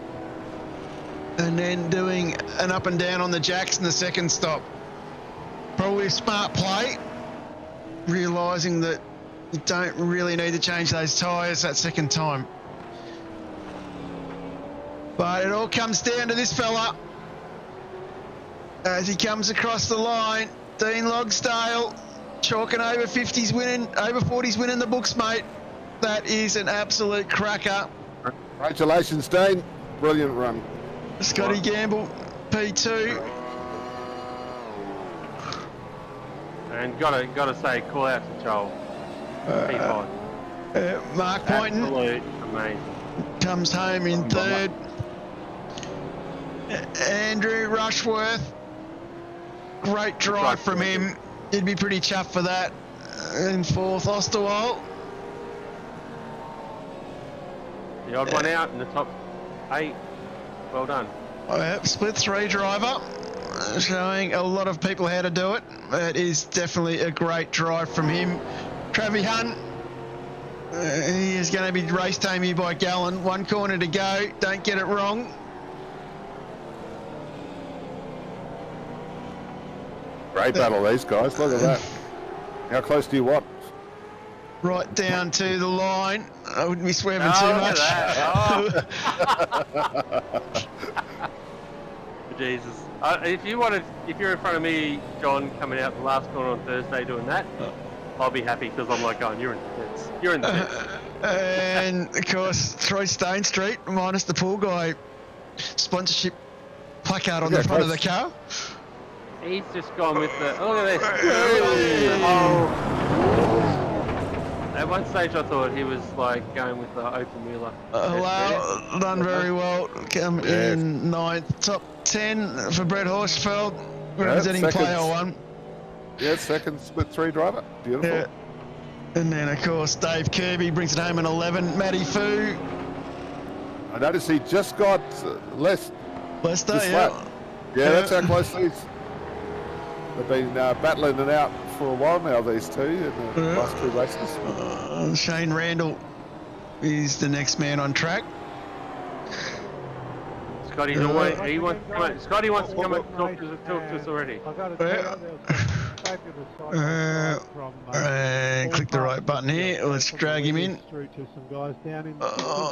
And then doing an up and down on the jacks in the second stop. Probably a smart play, realising that you don't really need to change those tyres that second time. But it all comes down to this fella. As he comes across the line, Dean Logsdale, chalking over 50s winning, over 40s winning the books, mate. That is an absolute cracker. Congratulations, Dean. Brilliant run. Scotty Gamble, P2. And gotta say, call out to Joel. P5. Mark Poynton Absolute amazing. comes home in third. Andrew Rushworth, great drive from him. He'd be pretty chuffed for that. In fourth, Osterwald. The odd one out in the top 8. Well done. Split 3 driver, showing a lot of people how to do it. That is definitely a great drive from him. Travi Hunt, he is going to be race tame here by Gallen. 1 corner to go, don't get it wrong. Great battle, these guys. Look at that. How close do you want? Right down to the line. I wouldn't be swerving too Look much. at that. Oh. Jesus. If you're in front of me, John, coming out the last corner on Thursday doing that, I'll be happy because I'm like, going, you're in the pits. You're in the pits. And of course, through Stain Street, minus the pool guy sponsorship placard on the front of the car. He's just gone with the. Look at this. Oh. At one stage, I thought he was like going with the open wheeler. Well, done very well. Come in 9th, top 10 for Brett Horsfeld, representing player 1. Yeah, second split 3 driver. Beautiful. Yeah. And then, of course, Dave Kirby brings it home in 11. Matty Fu. I noticed he just got Leicester, yeah. Yeah, that's how close these. They've been battling it out for a while now, these two, in the last 2 races. Shane Randall is the next man on track. Scotty, he wants to come out. Scotty wants to come and talk to us already. I got it. And click the right button here. Let's drag him in. Through to some guys down in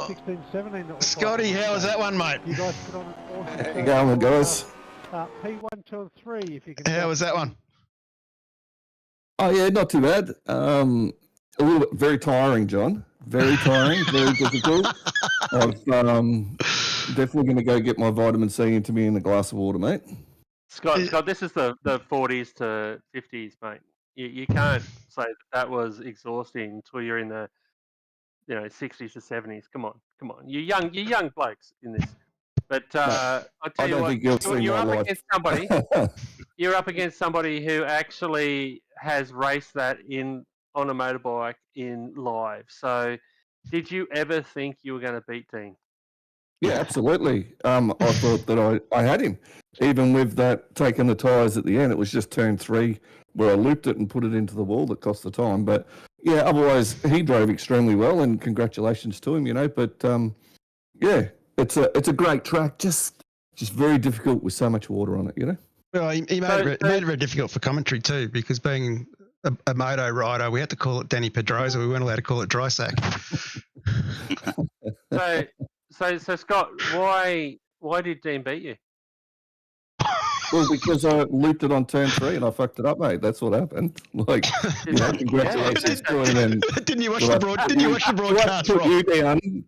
16, 17. Scotty, how was that one, mate? You guys put on an awesome. How you going, guys? P1, 2, and 3. If you can. How was that one? Oh yeah, not too bad. A little bit very tiring, John. Very tiring, very difficult. I'm definitely going to go get my vitamin C into me in a glass of water, mate. Scott, this is the 40s to 50s, mate. You can't say that was exhausting until you're in the 60s to 70s. Come on. You're young blokes in this. But I tell you what, you're up against somebody. You're up against somebody who actually has raced that on a motorbike in live. So, did you ever think you were going to beat Dean? Yeah, absolutely. I thought that I had him. Even with that taking the tyres at the end, it was just turn 3 where I looped it and put it into the wall that cost the time. But yeah, otherwise he drove extremely well, and congratulations to him. But yeah, it's a great track, just very difficult with so much water on it. Well, he made it very difficult for commentary too, because being a moto rider, we had to call it Danny Pedrosa. We weren't allowed to call it dry sack. So Scott, why did Dean beat you? Well, because I looped it on turn 3 and I fucked it up, mate. That's what happened. Like, congratulations to him. And Didn't you watch the broadcast?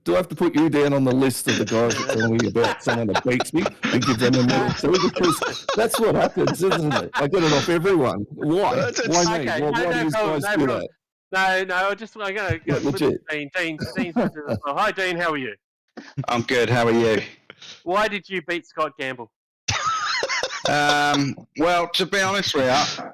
Do I have to put you down on the list of the guys that tell me about someone that beats me and give them a medal too? Because that's what happens, isn't it? I get it off everyone. Why? Why me? Okay, Why do you guys do that? No, I'm going to go legit. Dean. Hi, Dean. How are you? I'm good. How are you? Why did you beat Scott Gamble? Well, to be honest with you,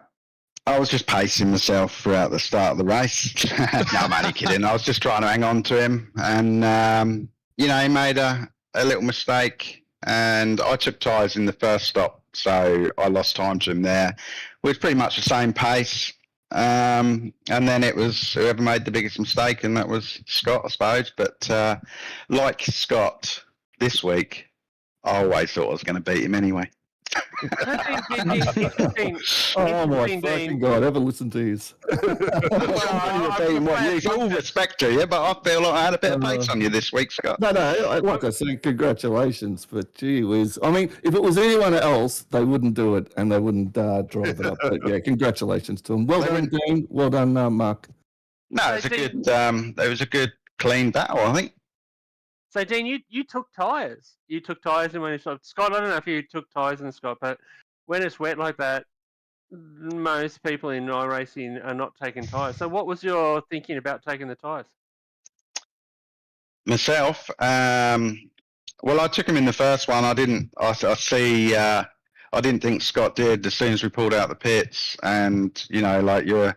I was just pacing myself throughout the start of the race. No, I'm only kidding. I was just trying to hang on to him, and he made a little mistake, and I took tyres in the first stop, so I lost time to him there. It was pretty much the same pace, and then it was whoever made the biggest mistake, and that was Scott, I suppose. But like Scott this week, I always thought I was going to beat him anyway. Oh my fucking God, ever listen to his. All respect to you, but I feel like I had a bit of pace on you this week, Scott. No, like I said, congratulations, but gee whiz. I mean, if it was anyone else, they wouldn't do it and they wouldn't drive it up. But yeah, congratulations to them. Well done, Dean. Well done, Mark. No, it was a good, clean battle, I think. So, Dean, you took tyres. You took tyres and when it's Scott, I don't know if you took tyres in Scott, but when it's wet like that, most people in iRacing are not taking tyres. So what was your thinking about taking the tyres? Myself, well, I took him in the first one. I didn't think Scott did as soon as we pulled out the pits, and you're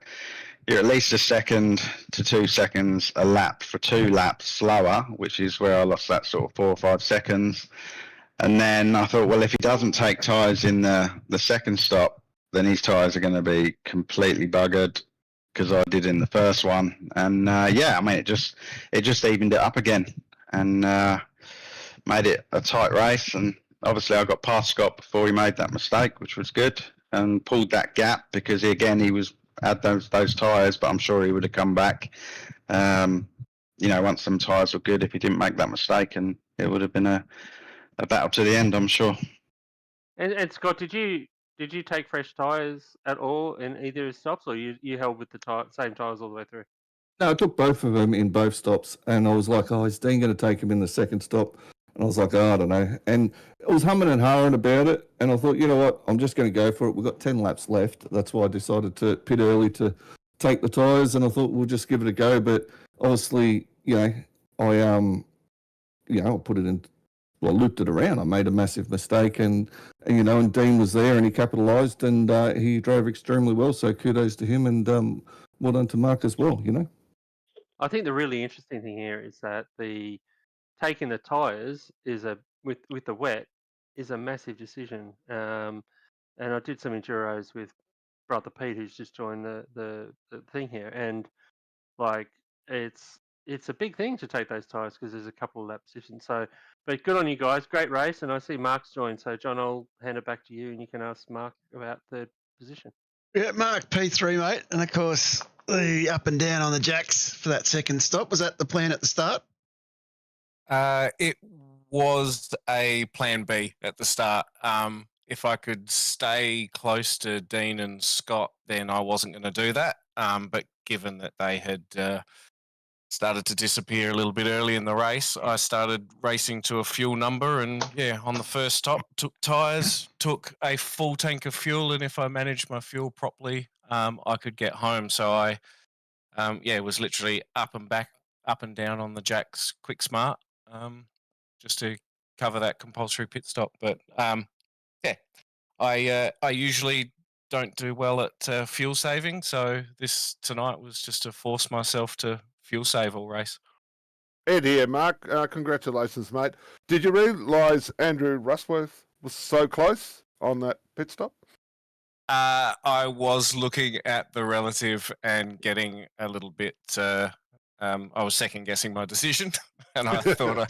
at least a second to 2 seconds a lap for 2 laps slower, which is where I lost that sort of 4 or 5 seconds. And then I thought, well, if he doesn't take tyres in the second stop, then his tyres are going to be completely buggered because I did in the first one. And it just evened it up again and made it a tight race. And obviously I got past Scott before he made that mistake, which was good, and pulled that gap because he had those tyres, but I'm sure he would have come back. Once some tyres were good, if he didn't make that mistake, and it would have been a battle to the end, I'm sure. And Scott, did you take fresh tyres at all in either of his stops, or you held with the same tyres all the way through? No, I took both of them in both stops, and I was like, is Dean going to take him in the second stop? And I was like, I don't know. And it was humming and hawing about it. And I thought, you know what? I'm just going to go for it. We've got 10 laps left. That's why I decided to pit early to take the tyres. And I thought we'll just give it a go. But obviously, I put it in, well, looped it around. I made a massive mistake. And Dean was there and he capitalised and he drove extremely well. So kudos to him and well done to Mark as well, I think the really interesting thing here is that taking the tyres is with the wet is a massive decision. And I did some enduros with brother Pete, who's just joined the thing here, and it's a big thing to take those tyres because there's a couple of lap positions. So, but good on you guys, great race, and I see Mark's joined. So John, I'll hand it back to you, and you can ask Mark about third position. Yeah, Mark, P3, mate, and of course the up and down on the jacks for that second stop. Was that the plan at the start? It was a plan B at the start. If I could stay close to Dean and Scott, then I wasn't going to do that. But given that they had started to disappear a little bit early in the race, I started racing to a fuel number. And on the first stop, took tyres, took a full tank of fuel. And if I managed my fuel properly, I could get home. So I was literally up and back, up and down on the jacks, quick smart. Just to cover that compulsory pit stop. But I usually don't do well at fuel saving, so this tonight was just to force myself to fuel save all race. Ed here, Mark. Congratulations, mate. Did you realise Andrew Rushworth was so close on that pit stop? I was looking at the relative and getting a little bit... I was second guessing my decision, and I thought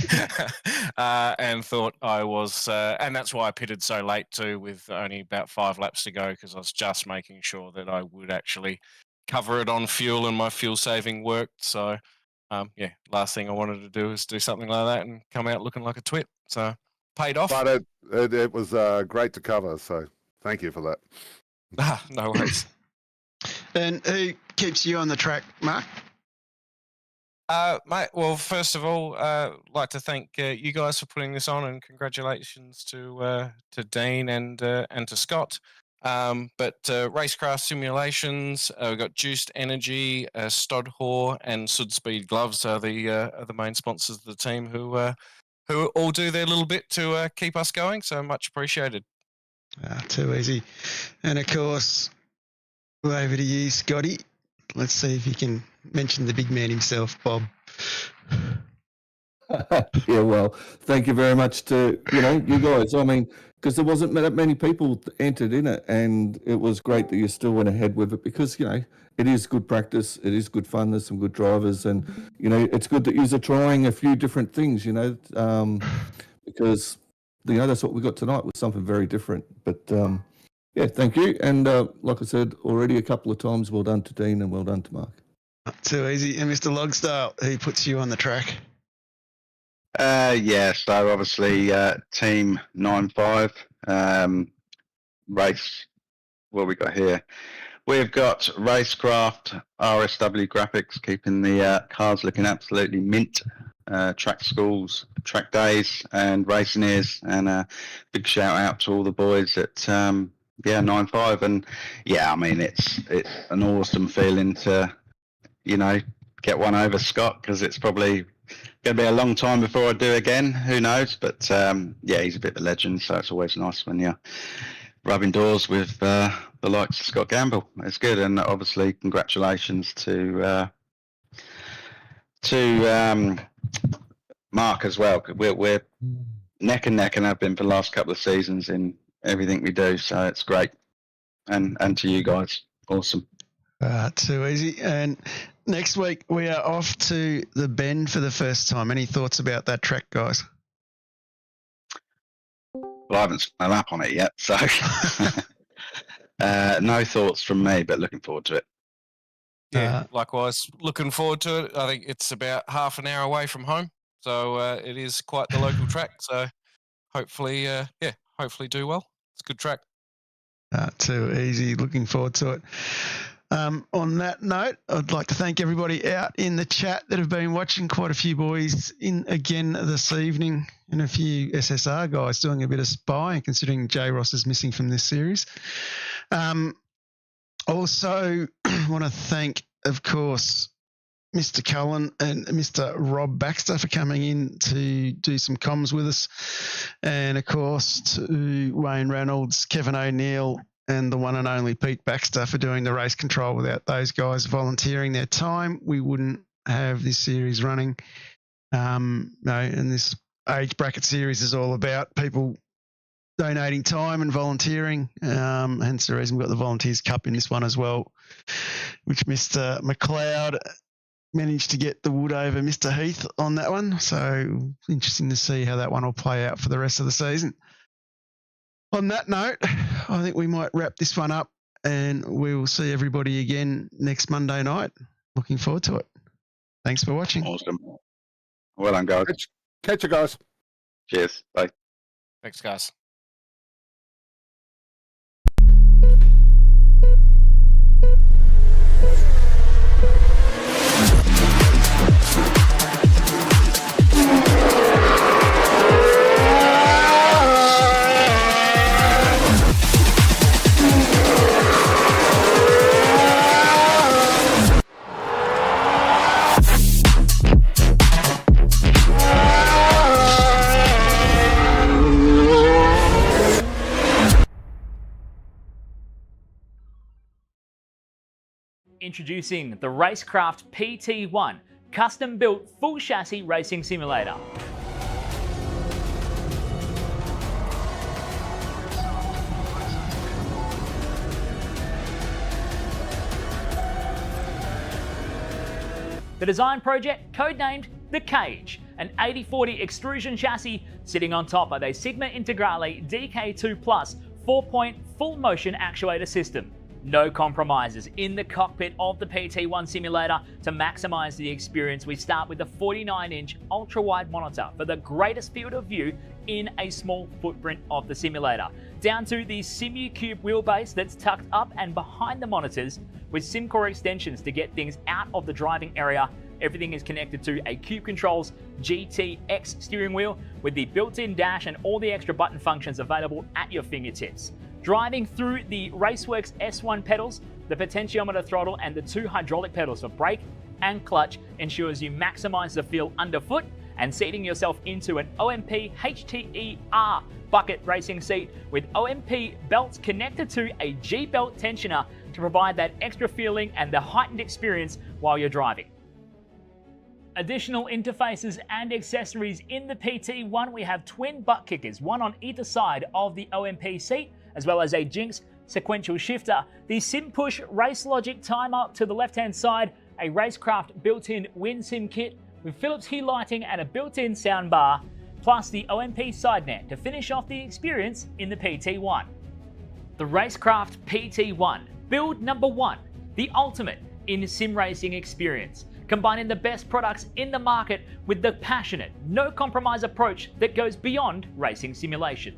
I was, and that's why I pitted so late too, with only about 5 laps to go, because I was just making sure that I would actually cover it on fuel and my fuel saving worked. So yeah, last thing I wanted to do is do something like that and come out looking like a twit. So paid off. But it was great to cover, so thank you for that. No worries. And who keeps you on the track, Mark? Mate, well, first of all, like to thank you guys for putting this on, and congratulations to Dean and to Scott. But RaceKraft Simulations, we've got Juiced Energy, Stodhor, and Sud Speed Gloves are the main sponsors of the team who all do their little bit to keep us going. So much appreciated. Too easy. And of course, over to you, Scotty. Let's see if you can mention the big man himself, Bob. Yeah, well, thank you very much to, you guys. I mean, because there wasn't that many people entered in it, and it was great that you still went ahead with it because, it is good practice. It is good fun. There's some good drivers, and, it's good that you're trying a few different things, because, that's what we got tonight was something very different. But, yeah, thank you. And like I said already a couple of times, well done to Dean and well done to Mark. Too easy. And Mr. Logsdale, who puts you on the track? Yeah, so obviously Team 9-5 race. What we got here? We've got RaceKraft, RSW Graphics, keeping the cars looking absolutely mint. Track schools, track days, and racing ears, and a big shout out to all the boys at 9-5. And yeah, I mean it's an awesome feeling to get one over Scott, because it's probably going to be a long time before I do again. Who knows? But yeah, he's a bit of a legend, so it's always nice when you're rubbing doors with the likes of Scott Gamble. It's good, and obviously congratulations to Mark as well. We're neck and neck, and have been for the last couple of seasons in everything we do. So it's great, and to you guys, awesome. Too easy. And next week we are off to the Bend for the first time. Any thoughts about that track, guys? Well, I haven't spun a lap on it yet, so no thoughts from me, but looking forward to it. Yeah, likewise. Looking forward to it. I think it's about half an hour away from home, so it is quite the local track. So hopefully, hopefully do well. It's a good track. Too easy. Looking forward to it. On that note, I'd like to thank everybody out in the chat that have been watching. Quite a few boys in again this evening, and a few SSR guys doing a bit of spying, considering J. Ross is missing from this series. Also, want to thank, of course, Mr. Cullen and Mr. Rob Baxter for coming in to do some comms with us. And, of course, to Wayne Reynolds, Kevin O'Neill, and the one and only Pete Baxter for doing the race control. Without those guys volunteering their time, we wouldn't have this series running. And this age bracket series is all about people donating time and volunteering. Hence the reason we've got the Volunteers Cup in this one as well, which Mr. McLeod managed to get the wood over Mr. Heath on that one. So interesting to see how that one will play out for the rest of the season. On that note, I think we might wrap this one up, and we will see everybody again next Monday night. Looking forward to it. Thanks for watching. Awesome. Well done, guys. Catch you guys. Cheers. Bye. Thanks, guys. Introducing the RaceKraft PT1, custom-built full chassis racing simulator. The design project, codenamed The Cage, an 80/40 extrusion chassis sitting on top of a Sigma Integrale DK2 Plus 4-point full motion actuator system. No compromises in the cockpit of the PT1 simulator. To maximize the experience, we start with the 49-inch ultra-wide monitor for the greatest field of view in a small footprint of the simulator, down to the SimuCube wheelbase that's tucked up and behind the monitors with SimCore extensions to get things out of the driving area. Everything is connected to a Cube Controls GTX steering wheel with the built-in dash and all the extra button functions available at your fingertips. Driving through the Raceworks S1 pedals, the potentiometer throttle and the 2 hydraulic pedals for brake and clutch ensures you maximize the feel underfoot, and seating yourself into an OMP HTER bucket racing seat with OMP belts connected to a G-belt tensioner to provide that extra feeling and the heightened experience while you're driving. Additional interfaces and accessories in the PT1, we have twin butt kickers, one on either side of the OMP seat, as well as a Jinx sequential shifter, the SimPush Race Logic timer to the left-hand side, a RaceKraft built-in WinSim kit with Philips Hue lighting and a built-in soundbar, plus the OMP side net to finish off the experience in the PT1. The RaceKraft PT1, build number 1, the ultimate in sim racing experience, combining the best products in the market with the passionate, no compromise approach that goes beyond racing simulation.